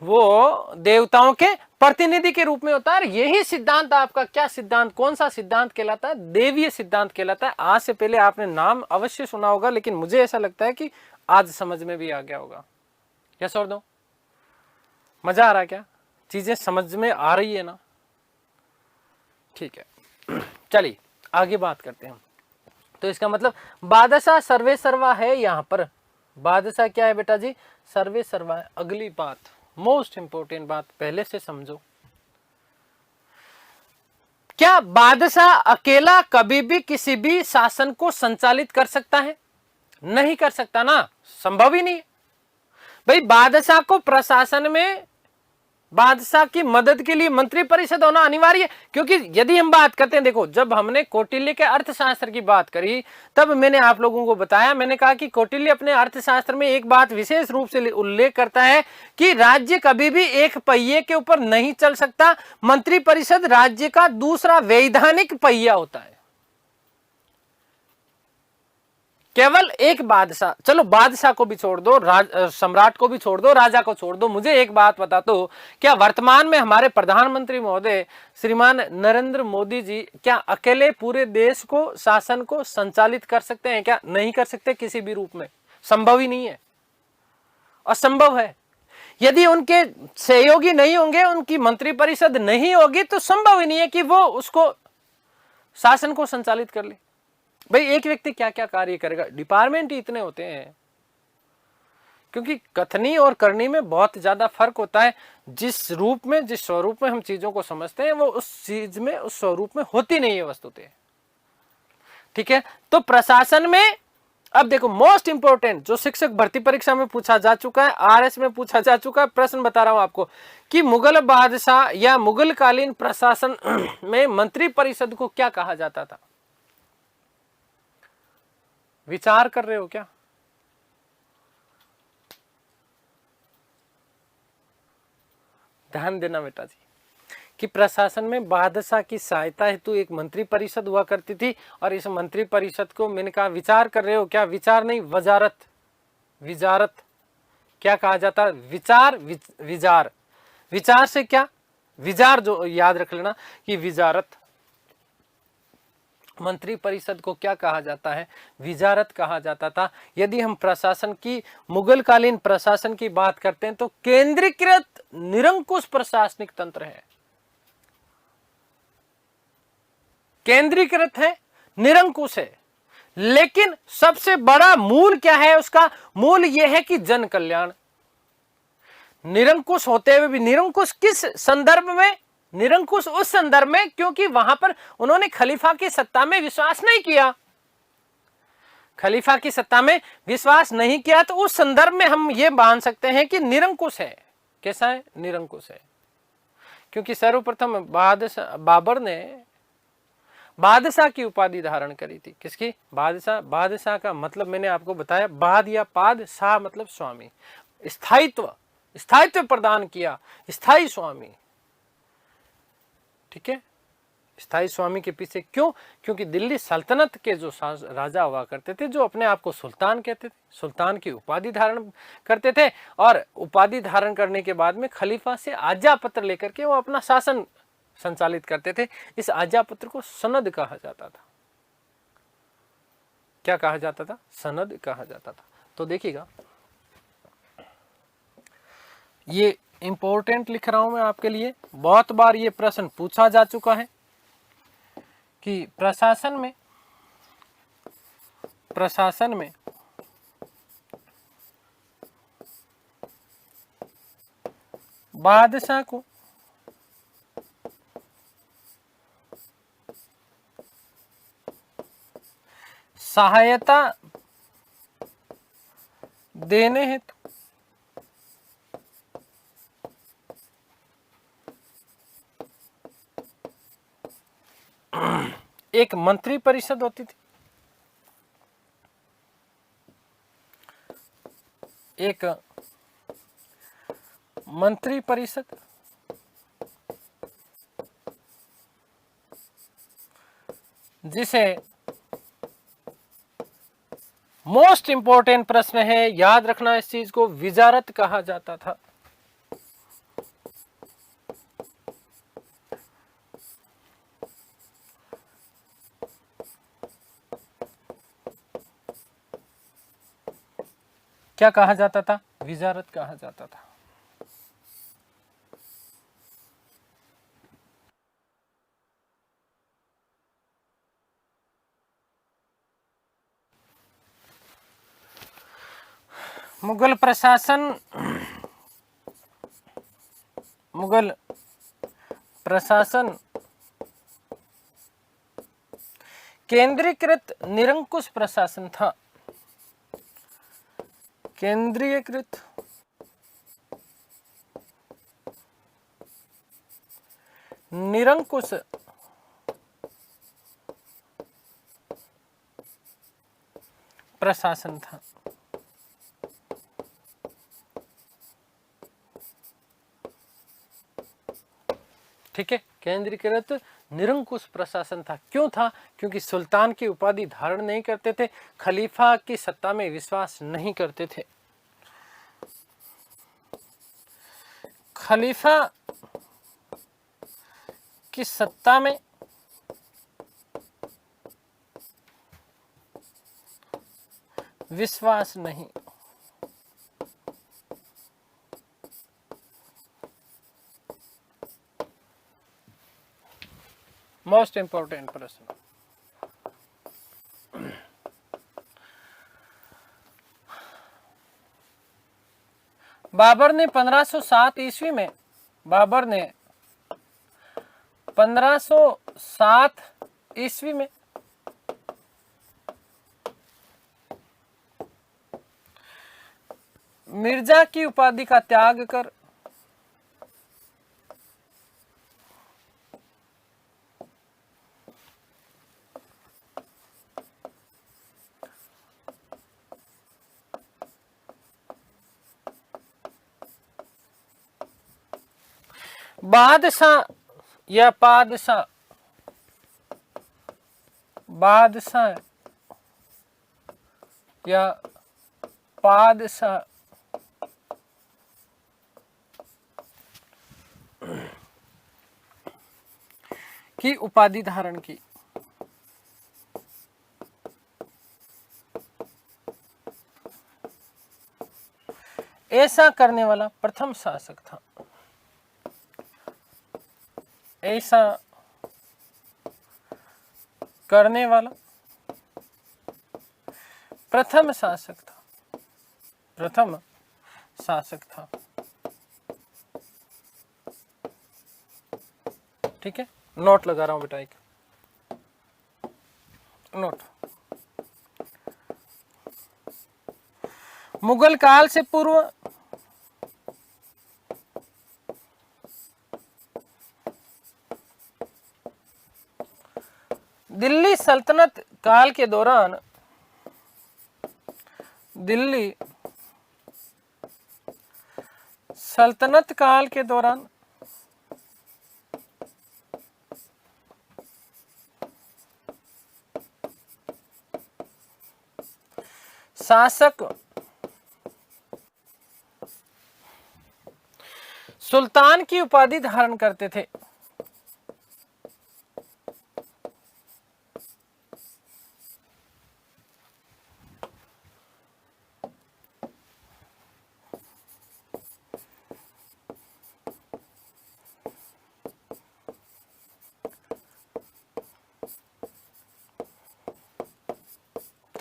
वो देवताओं के प्रतिनिधि के रूप में होता है। यही सिद्धांत आपका क्या सिद्धांत, कौन सा सिद्धांत कहलाता है? देवीय सिद्धांत कहलाता है। आज से पहले आपने नाम अवश्य सुना होगा, लेकिन मुझे ऐसा लगता है कि आज समझ में भी आ गया होगा। यस और नो? मजा आ रहा है क्या? चीजें समझ में आ रही है ना? ठीक है, चलिए आगे बात करते हैं। तो इसका मतलब बादशाह सर्वे सर्वा है। यहां पर बादशाह क्या है बेटा जी? सर्वे सर्वा है। अगली बात, मोस्ट इंपोर्टेंट बात, पहले से समझो। क्या बादशाह अकेला कभी भी किसी भी शासन को संचालित कर सकता है? नहीं कर सकता ना, संभव ही नहीं है भाई। बादशाह को प्रशासन में बादशाह की मदद के लिए मंत्री परिषद होना अनिवार्य है। क्योंकि यदि हम बात करते हैं, देखो जब हमने कौटिल्य के अर्थशास्त्र की बात करी, तब मैंने आप लोगों को बताया, मैंने कहा कि कौटिल्य अपने अर्थशास्त्र में एक बात विशेष रूप से उल्लेख करता है कि राज्य कभी भी एक पहिए के ऊपर नहीं चल सकता। मंत्री परिषद राज्य का दूसरा वैधानिक पहिया होता है। केवल एक बादशाह, चलो बादशाह को भी छोड़ दो, सम्राट को भी छोड़ दो, राजा को छोड़ दो, मुझे एक बात बता दो, क्या वर्तमान में हमारे प्रधानमंत्री महोदय श्रीमान नरेंद्र मोदी जी क्या अकेले पूरे देश को, शासन को संचालित कर सकते हैं क्या? नहीं कर सकते किसी भी रूप में, संभव ही नहीं है, असंभव है। यदि उनके सहयोगी नहीं होंगे, उनकी मंत्री परिषद नहीं होगी, तो संभव ही नहीं है कि वो उसको शासन को संचालित कर ले। भाई एक व्यक्ति क्या क्या कार्य करेगा? डिपार्टमेंट ही इतने होते हैं, क्योंकि कथनी और करनी में बहुत ज्यादा फर्क होता है। जिस रूप में, जिस स्वरूप में हम चीजों को समझते हैं, वो उस चीज में, उस स्वरूप में होती नहीं है वस्तुतः। ठीक है, तो प्रशासन में अब देखो मोस्ट इंपोर्टेंट जो शिक्षक भर्ती परीक्षा में पूछा जा चुका है, आरएस में पूछा जा चुका है, प्रश्न बता रहा हूं आपको कि मुगल बादशाह या मुगल कालीन प्रशासन में मंत्री परिषद को क्या कहा जाता था? विचार कर रहे हो क्या? ध्यान देना बेटा जी कि प्रशासन में बादशाह की सहायता हेतु एक मंत्री परिषद हुआ करती थी। और इस मंत्री परिषद को मैंने कहा विचार कर रहे हो क्या? विचार नहीं, वजारत, विजारत क्या कहा जाता है? विचार, विजार, विचार से क्या विजार, जो याद रख लेना कि विजारत। मंत्री परिषद को क्या कहा जाता है? विजारत कहा जाता था। यदि हम प्रशासन की, मुगल कालीन प्रशासन की बात करते हैं तो केंद्रीकृत निरंकुश प्रशासनिक तंत्र है, केंद्रीकृत है, निरंकुश है। लेकिन सबसे बड़ा मूल क्या है उसका? मूल यह है कि जन कल्याण। निरंकुश होते हुए भी, निरंकुश किस संदर्भ में? निरंकुश उस संदर्भ में क्योंकि वहां पर उन्होंने खलीफा की सत्ता में विश्वास नहीं किया, खलीफा की सत्ता में विश्वास नहीं किया, तो उस संदर्भ में हम ये मान सकते हैं कि निरंकुश है। कैसा है? निरंकुश है। क्योंकि सर्वप्रथम बाबर ने बादशाह की उपाधि धारण करी थी। किसकी? बादशाह। बादशाह का मतलब मैंने आपको बताया, बाद या पाद, शाह मतलब स्वामी, स्थायित्व, स्थायित्व प्रदान किया, स्थायी स्वामी। ठीक है, स्थायी स्वामी के पीछे क्यों? क्योंकि दिल्ली सल्तनत के जो राजा हुआ करते थे, जो अपने आप को सुल्तान कहते थे, सुल्तान की उपाधि धारण करते थे, और उपाधि धारण करने के बाद में खलीफा से आज्ञा पत्र लेकर के वो अपना शासन संचालित करते थे। इस आज्ञा पत्र को सनद कहा जाता था। क्या कहा जाता था? सनद कहा जाता था। तो देखिएगा, ये इंपॉर्टेंट लिख रहा हूं मैं आपके लिए, बहुत बार ये प्रश्न पूछा जा चुका है कि प्रशासन में बादशाह को सहायता देने हेतु एक मंत्री परिषद होती थी, एक मंत्री परिषद जिसे, मोस्ट इंपॉर्टेंट प्रश्न है, याद रखना इस चीज को, विजारत कहा जाता था। क्या कहा जाता था? विजारत कहा जाता था। मुगल प्रशासन केंद्रीकृत निरंकुश प्रशासन था। केंद्रीकृत निरंकुश प्रशासन था। ठीक है, केंद्रीकृत निरंकुश प्रशासन था। क्यों था? क्योंकि सुल्तान की उपाधि धारण नहीं करते थे, खलीफा की सत्ता में विश्वास नहीं करते थे। खलीफा की सत्ता में विश्वास नहीं। मोस्ट इंपॉर्टेंट प्रश्न। बाबर ने 1507 ईस्वी में, बाबर ने 1507 ईस्वी में मिर्जा की उपाधि का त्याग कर बादशाह या पादशाह, बादशाह या पादशाह की उपाधि धारण की। ऐसा करने वाला प्रथम शासक था। ऐसा करने वाला प्रथम शासक था। प्रथम शासक था। ठीक है, नोट लगा रहा हूं बेटा, एक नोट। मुगल काल से पूर्व दिल्ली सल्तनत काल के दौरान, दिल्ली सल्तनत काल के दौरान शासक सुल्तान की उपाधि धारण करते थे।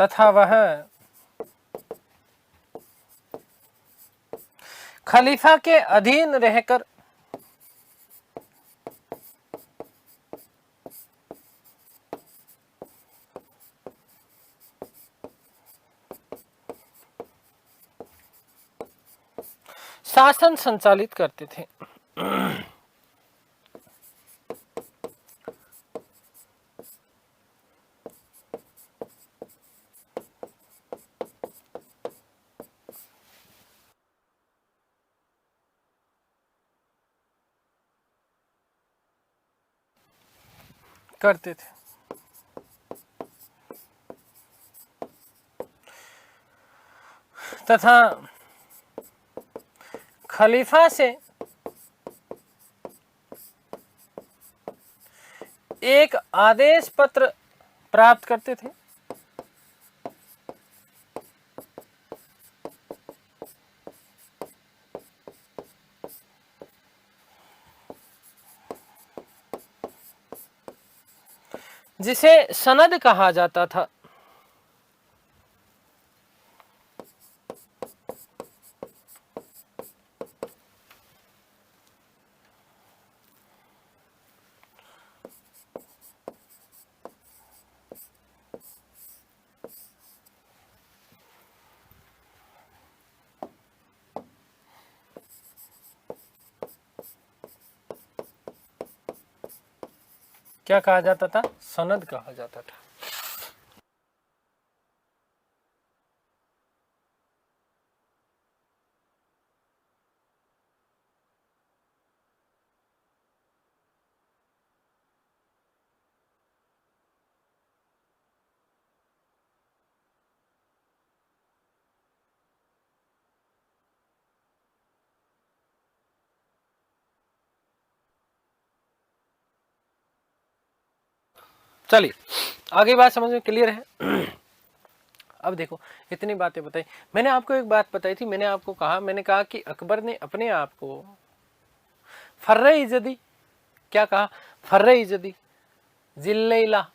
तथा वह खलीफा के अधीन रहकर शासन संचालित करते थे। करते थे। तथा खलीफा से एक आदेश पत्र प्राप्त करते थे। जिसे सनद कहा जाता था। क्या कहा जाता था? सनद कहा जाता था। चलिए आगे बात समझ में क्लियर है। अब देखो इतनी बातें बताई मैंने आपको। एक बात बताई थी, मैंने कहा कि अकबर ने अपने आप को फर्रे-ई-जदी, क्या कहा? फर्रे-ई-जदी, जिल्लैला,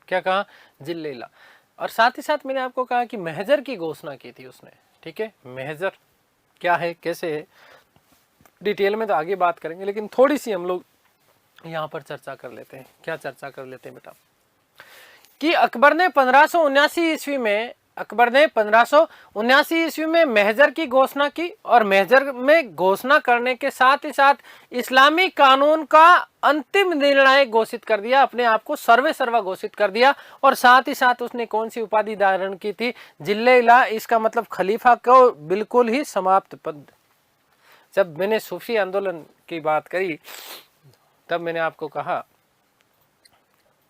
क्या कहा? जिल्लैला। और साथ ही साथ मैंने आपको कहा कि महजर की घोषणा की थी उसने। ठीक है, महजर क्या है, कैसे है, डिटेल में तो आगे बात करेंगे, लेकिन थोड़ी सी हम लोग यहाँ पर चर्चा कर लेते हैं। क्या चर्चा कर लेते हैं बेटा? कि अकबर ने 1579 ईस्वी में महजर की घोषणा की, और महजर में घोषणा करने के साथ ही साथ इस्लामी कानून का अंतिम निर्णय घोषित कर दिया, अपने आप को सर्वे सर्वा घोषित कर दिया। और साथ ही साथ उसने कौन सी उपाधि धारण की थी? जिल्लैला। इसका मतलब खलीफा को बिल्कुल ही समाप्त पद। जब मैंने सूफी आंदोलन की बात करी तब मैंने आपको कहा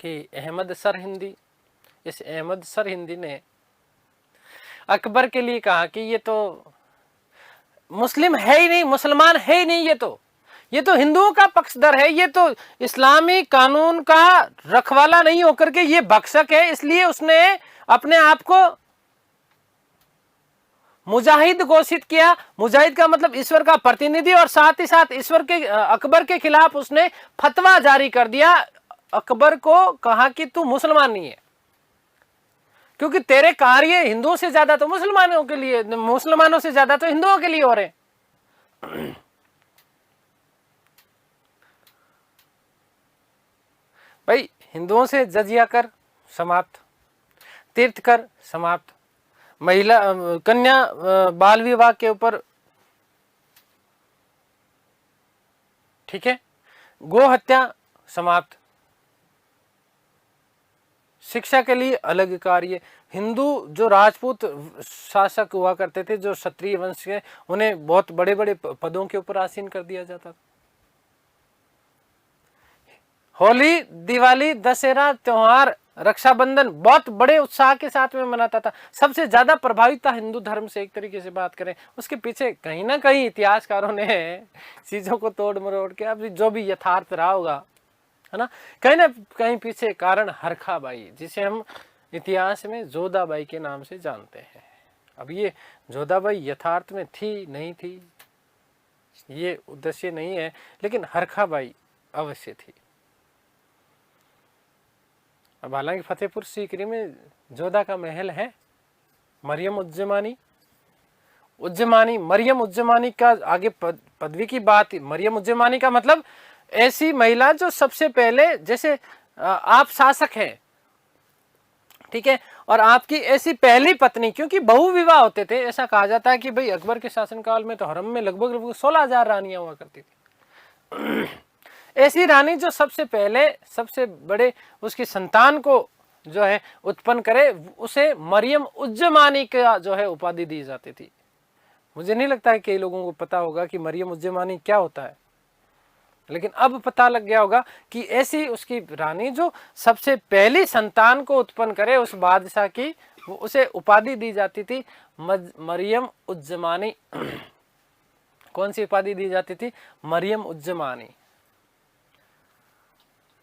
कि अहमद सरहिंदी, इस अहमद सरहिंदी ने अकबर के लिए कहा कि ये तो मुस्लिम है ही नहीं, मुसलमान है ही नहीं, ये तो हिंदुओं का पक्षधर है, ये तो इस्लामी कानून का रखवाला नहीं होकर के ये भक्षक है। इसलिए उसने अपने आप को मुजाहिद घोषित किया। मुजाहिद का मतलब ईश्वर का प्रतिनिधि, और साथ ही साथ ईश्वर के अकबर के खिलाफ उसने फतवा जारी कर दिया। अकबर को कहा कि तू मुसलमान नहीं है, क्योंकि तेरे कार्य हिंदुओं से ज्यादा तो मुसलमानों के लिए, मुसलमानों से ज्यादा तो हिंदुओं के लिए हो रहे। भाई हिंदुओं से जजिया कर समाप्त, तीर्थ कर समाप्त, महिला कन्या बाल विवाह के ऊपर, ठीक है, गो हत्या समाप्त, शिक्षा के लिए अलग कार्य। हिंदू जो राजपूत शासक हुआ करते थे, जो क्षत्रिय वंश के, उन्हें बहुत बड़े बड़े पदों के ऊपर आसीन कर दिया जाता था। होली, दिवाली, दशहरा, त्योहार, रक्षाबंधन बहुत बड़े उत्साह के साथ में मनाता था। सबसे ज्यादा प्रभावित था हिंदू धर्म से, एक तरीके से बात करें। उसके पीछे कहीं ना कहीं इतिहासकारों ने चीजों को तोड़ मरोड़ के, अब जो भी यथार्थ रहा होगा, है ना कहीं पीछे कारण हरखाबाई, जिसे हम इतिहास में जोधाबाई के नाम से जानते हैं। अब ये जोधाबाई यथार्थ में थी नहीं थी, ये उद्देश्य नहीं है, लेकिन हरखाबाई अवश्य थी। अब हालांकि फतेहपुर सीकरी में जोधा का महल है। मरियम उज्जमानी मरियम उज्जमानी का आगे पदवी की बात। मरियम उज्जमानी का मतलब ऐसी महिला जो सबसे पहले, जैसे आप शासक हैं, ठीक है, और आपकी ऐसी पहली पत्नी, क्योंकि बहु विवाह होते थे, ऐसा कहा जाता है कि भाई अकबर के शासनकाल में तो हरम में लगभग 16,000 रानियां हुआ करती थी। ऐसी रानी जो सबसे पहले सबसे बड़े उसकी संतान को जो है उत्पन्न करे, उसे मरियम उज्जमानी का जो है उपाधि दी जाती थी। मुझे नहीं लगता है कई लोगों को पता होगा कि मरियम उज्जमानी क्या होता है, लेकिन अब पता लग गया होगा कि ऐसी उसकी रानी जो सबसे पहली संतान को उत्पन्न करे, उस बादशाह की, उसे उपाधि दी जाती थी मरियम उज्जमानी। कौन सी उपाधि दी जाती थी? मरियम उज्जमानी,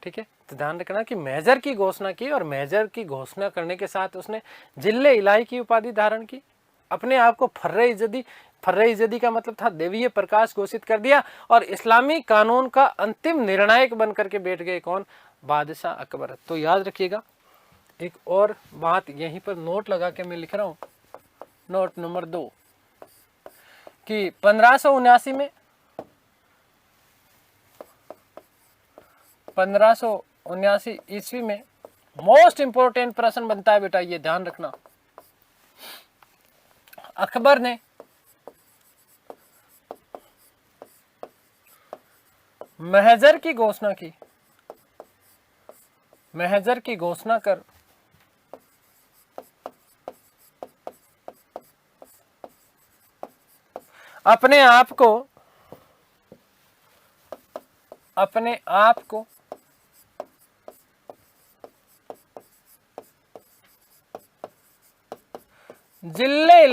ठीक है। तो ध्यान रखना कि मेजर की घोषणा की, और मेजर की घोषणा करने के साथ उसने जिल्ले इलाही की उपाधि धारण की। अपने आप को फर्रे इज़्ज़दी का मतलब था देवीय प्रकाश घोषित कर दिया, और इस्लामी कानून का अंतिम निर्णायक बन करके बैठ गए कौन? बादशाह अकबर। तो याद रखिएगा, एक और बात यहीं पर नोट लगा के मैं लिख रहा हूं, नोट नंबर 2, कि 1579 ईस्वी में मोस्ट इंपोर्टेंट प्रश्न बनता है बेटा, ये ध्यान रखना। अकबर ने महजर की घोषणा की। महजर की घोषणा कर अपने आप को जिल्ले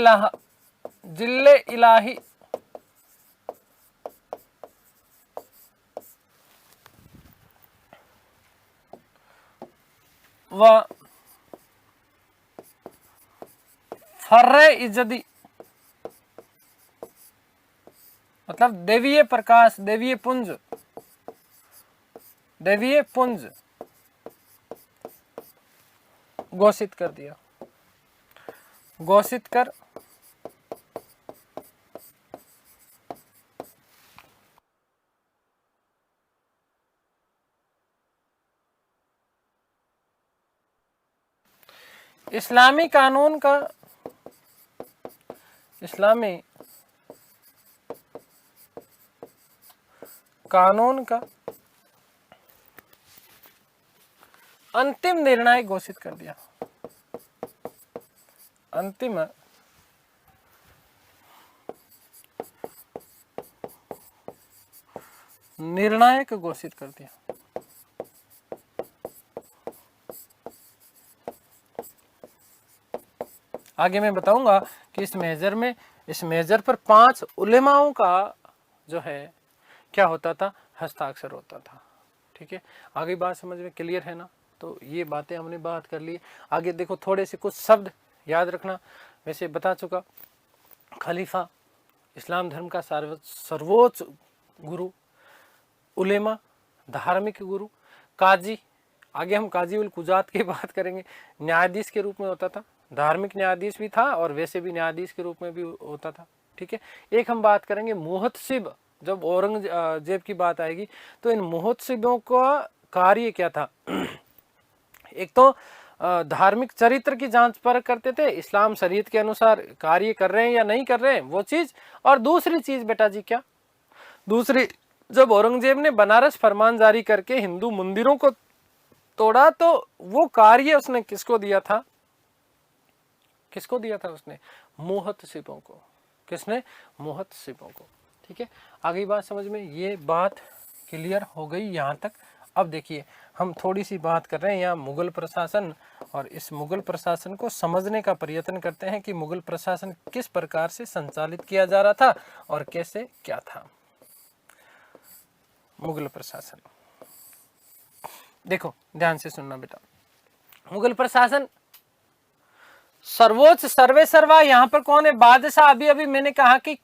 इलाही व फर्रे इज़्ज़दी, मतलब देवीय प्रकाश, देवीय पुंज घोषित कर दिया। घोषित कर इस्लामी कानून का अंतिम निर्णय घोषित कर दिया। अंतिम निर्णायक घोषित कर दिया। आगे मैं बताऊंगा कि इस मेजर पर 5 उलेमाओं का जो है क्या होता था? हस्ताक्षर होता था, ठीक है। आगे बात समझ में क्लियर है ना? तो ये बातें हमने बात कर ली। आगे देखो, थोड़े से कुछ शब्द याद रखना, वैसे बता चुका खलीफा, इस्लाम धर्म का सर्वोच्च गुरु, उलेमा, धार्मिक गुरु, काजी, आगे हम काजी उल कुजात की बात करेंगे, न्यायाधीश के रूप में होता था, धार्मिक न्यायाधीश भी था और वैसे भी न्यायाधीश के रूप में भी होता था। ठीक है, एक हम बात करेंगे मुहतसिब, जब औरंगजेब की बात आएगी तो इन मुहतसिबों का कार्य क्या था। एक तो धार्मिक चरित्र की जांच परख करते थे, इस्लाम शरीयत के अनुसार कार्य कर रहे हैं या नहीं कर रहे हैं वो चीज, और दूसरी चीज बेटा जी क्या, दूसरी, जब औरंगजेब ने बनारस फरमान जारी करके हिंदू मंदिरों को तोड़ा तो वो कार्य उसने किसको दिया था, किसको दिया था उसने, मुहतसिबों को। किसने, मुहतसिबों को। ठीक है, आगे बात समझ में, ये बात क्लियर हो गई यहाँ तक। अब देखिए हम थोड़ी सी बात कर रहे हैं यहाँ मुगल प्रशासन, और इस मुगल प्रशासन को समझने का प्रयत्न करते हैं कि मुगल प्रशासन किस प्रकार से संचालित किया जा रहा था और कैसे क्या था मुगल प्रशासन। देखो ध्यान से सुनना बेटा, मुगल प्रशासन सर्वोच्च सर्वे सर्वा, यहां पर कौन है, बादशाह। अभी अभी मैंने कहा कि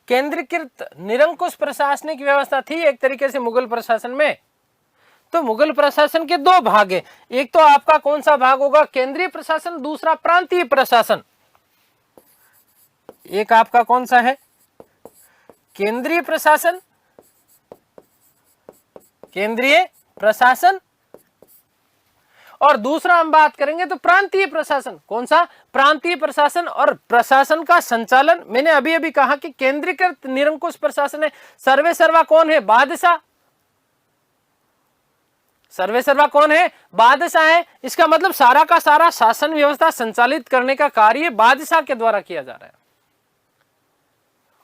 केंद्रीकृत निरंकुश प्रशासनिक व्यवस्था थी एक तरीके से मुगल प्रशासन में। तो मुगल प्रशासन के दो भाग है, एक तो आपका कौन सा भाग होगा, केंद्रीय प्रशासन, दूसरा प्रांतीय प्रशासन। एक आपका कौन सा है, केंद्रीय प्रशासन, केंद्रीय प्रशासन, और दूसरा हम बात करेंगे तो प्रांतीय प्रशासन। कौन सा, प्रांतीय प्रशासन। और प्रशासन का संचालन, मैंने अभी अभी कहा कि केंद्रीकृत निरंकुश प्रशासन है, सर्वे सर्वा कौन है, बादशाह। सर्वे सर्वा कौन है, बादशाह है। इसका मतलब सारा का सारा शासन व्यवस्था संचालित करने का कार्य बादशाह के द्वारा किया जा रहा है।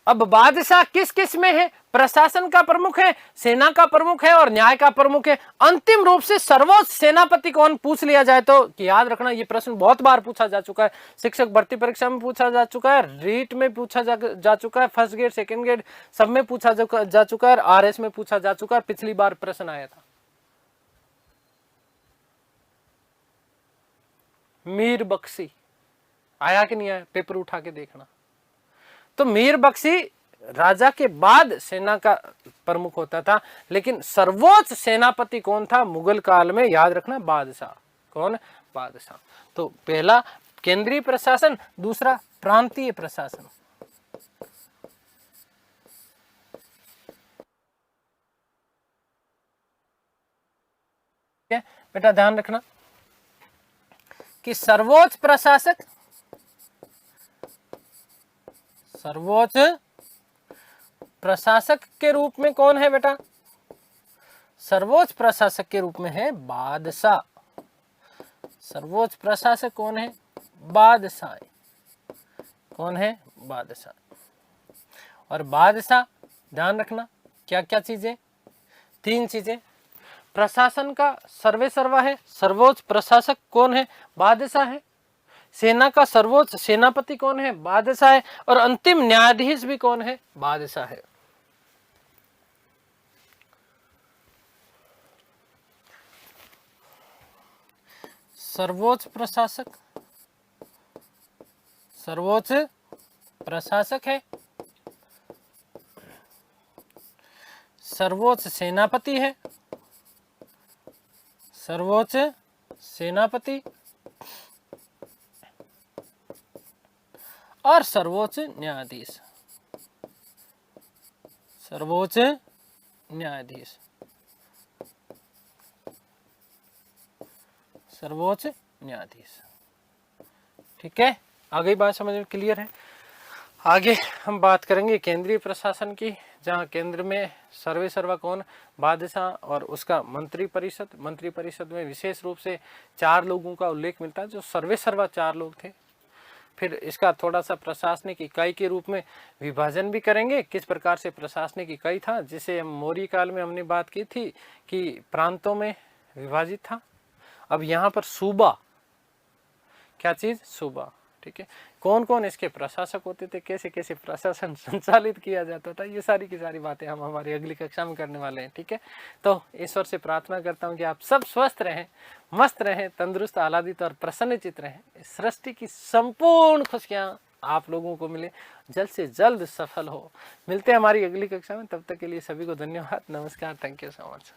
अब बादशाह किस किस में है, प्रशासन का प्रमुख है, सेना का प्रमुख है और न्याय का प्रमुख है। अंतिम रूप से सर्वोच्च सेनापति कौन, पूछ लिया जाए तो याद रखना, ये प्रश्न बहुत बार पूछा जा चुका है, शिक्षक भर्ती परीक्षा में पूछा जा चुका है, रीट में पूछा जा चुका है, फर्स्ट ग्रेड सेकंड ग्रेड सब में पूछा जा चुका है, आरएस में पूछा जा चुका है। पिछली बार प्रश्न आया था, मीर बख्शी आया कि नहीं आया, पेपर उठा के देखना। तो मीर बख्शी राजा के बाद सेना का प्रमुख होता था, लेकिन सर्वोच्च सेनापति कौन था मुगल काल में, याद रखना, बादशाह। कौन, बादशाह। तो पहला केंद्रीय प्रशासन, दूसरा प्रांतीय प्रशासन। बेटा ध्यान रखना कि सर्वोच्च प्रशासक, सर्वोच्च प्रशासक के रूप में कौन है बेटा, सर्वोच्च प्रशासक के रूप में है बादशाह। सर्वोच्च प्रशासक कौन है, बादशाह। कौन है, बादशाह। और बादशाह ध्यान रखना क्या क्या चीजें, तीन चीजें, प्रशासन का सर्वे सर्वा है, सर्वोच्च प्रशासक कौन है, बादशाह है, सेना का सर्वोच्च सेनापति कौन है, बादशाह है, और अंतिम न्यायाधीश भी कौन है, बादशाह है। सर्वोच्च प्रशासक, सर्वोच्च प्रशासक है, सर्वोच्च सेनापति है, सर्वोच्च सेनापति, और सर्वोच्च न्यायाधीश, सर्वोच्च न्यायाधीश, सर्वोच्च न्यायाधीश। ठीक है, आगे बात समझ में क्लियर है। आगे हम बात करेंगे केंद्रीय प्रशासन की, जहां केंद्र में सर्वे सर्वा कौन, बादशाह, और उसका मंत्री परिषद। मंत्री परिषद में विशेष रूप से 4 लोगों का उल्लेख मिलता है जो सर्वे सर्वा 4 लोग थे। फिर इसका थोड़ा सा प्रशासनिक इकाई के रूप में विभाजन भी करेंगे, किस प्रकार से प्रशासनिक इकाई था, जिसे हम मौर्य काल में हमने बात की थी कि प्रांतों में विभाजित था। अब यहाँ पर सूबा, क्या चीज, सूबा, ठीक है, कौन कौन इसके प्रशासक होते थे, कैसे कैसे प्रशासन संचालित किया जाता था, ये सारी की सारी बातें हम हमारी अगली कक्षा में करने वाले हैं। ठीक है, तो ईश्वर से प्रार्थना करता हूँ कि आप सब स्वस्थ रहें, मस्त रहें, तंदुरुस्त, आह्लादित और प्रसन्नचित रहें। सृष्टि की संपूर्ण खुशियाँ आप लोगों को मिले, जल्द से जल्द सफल हो। मिलते हैं हमारी अगली कक्षा में, तब तक के लिए सभी को धन्यवाद, नमस्कार, थैंक यू सो मच।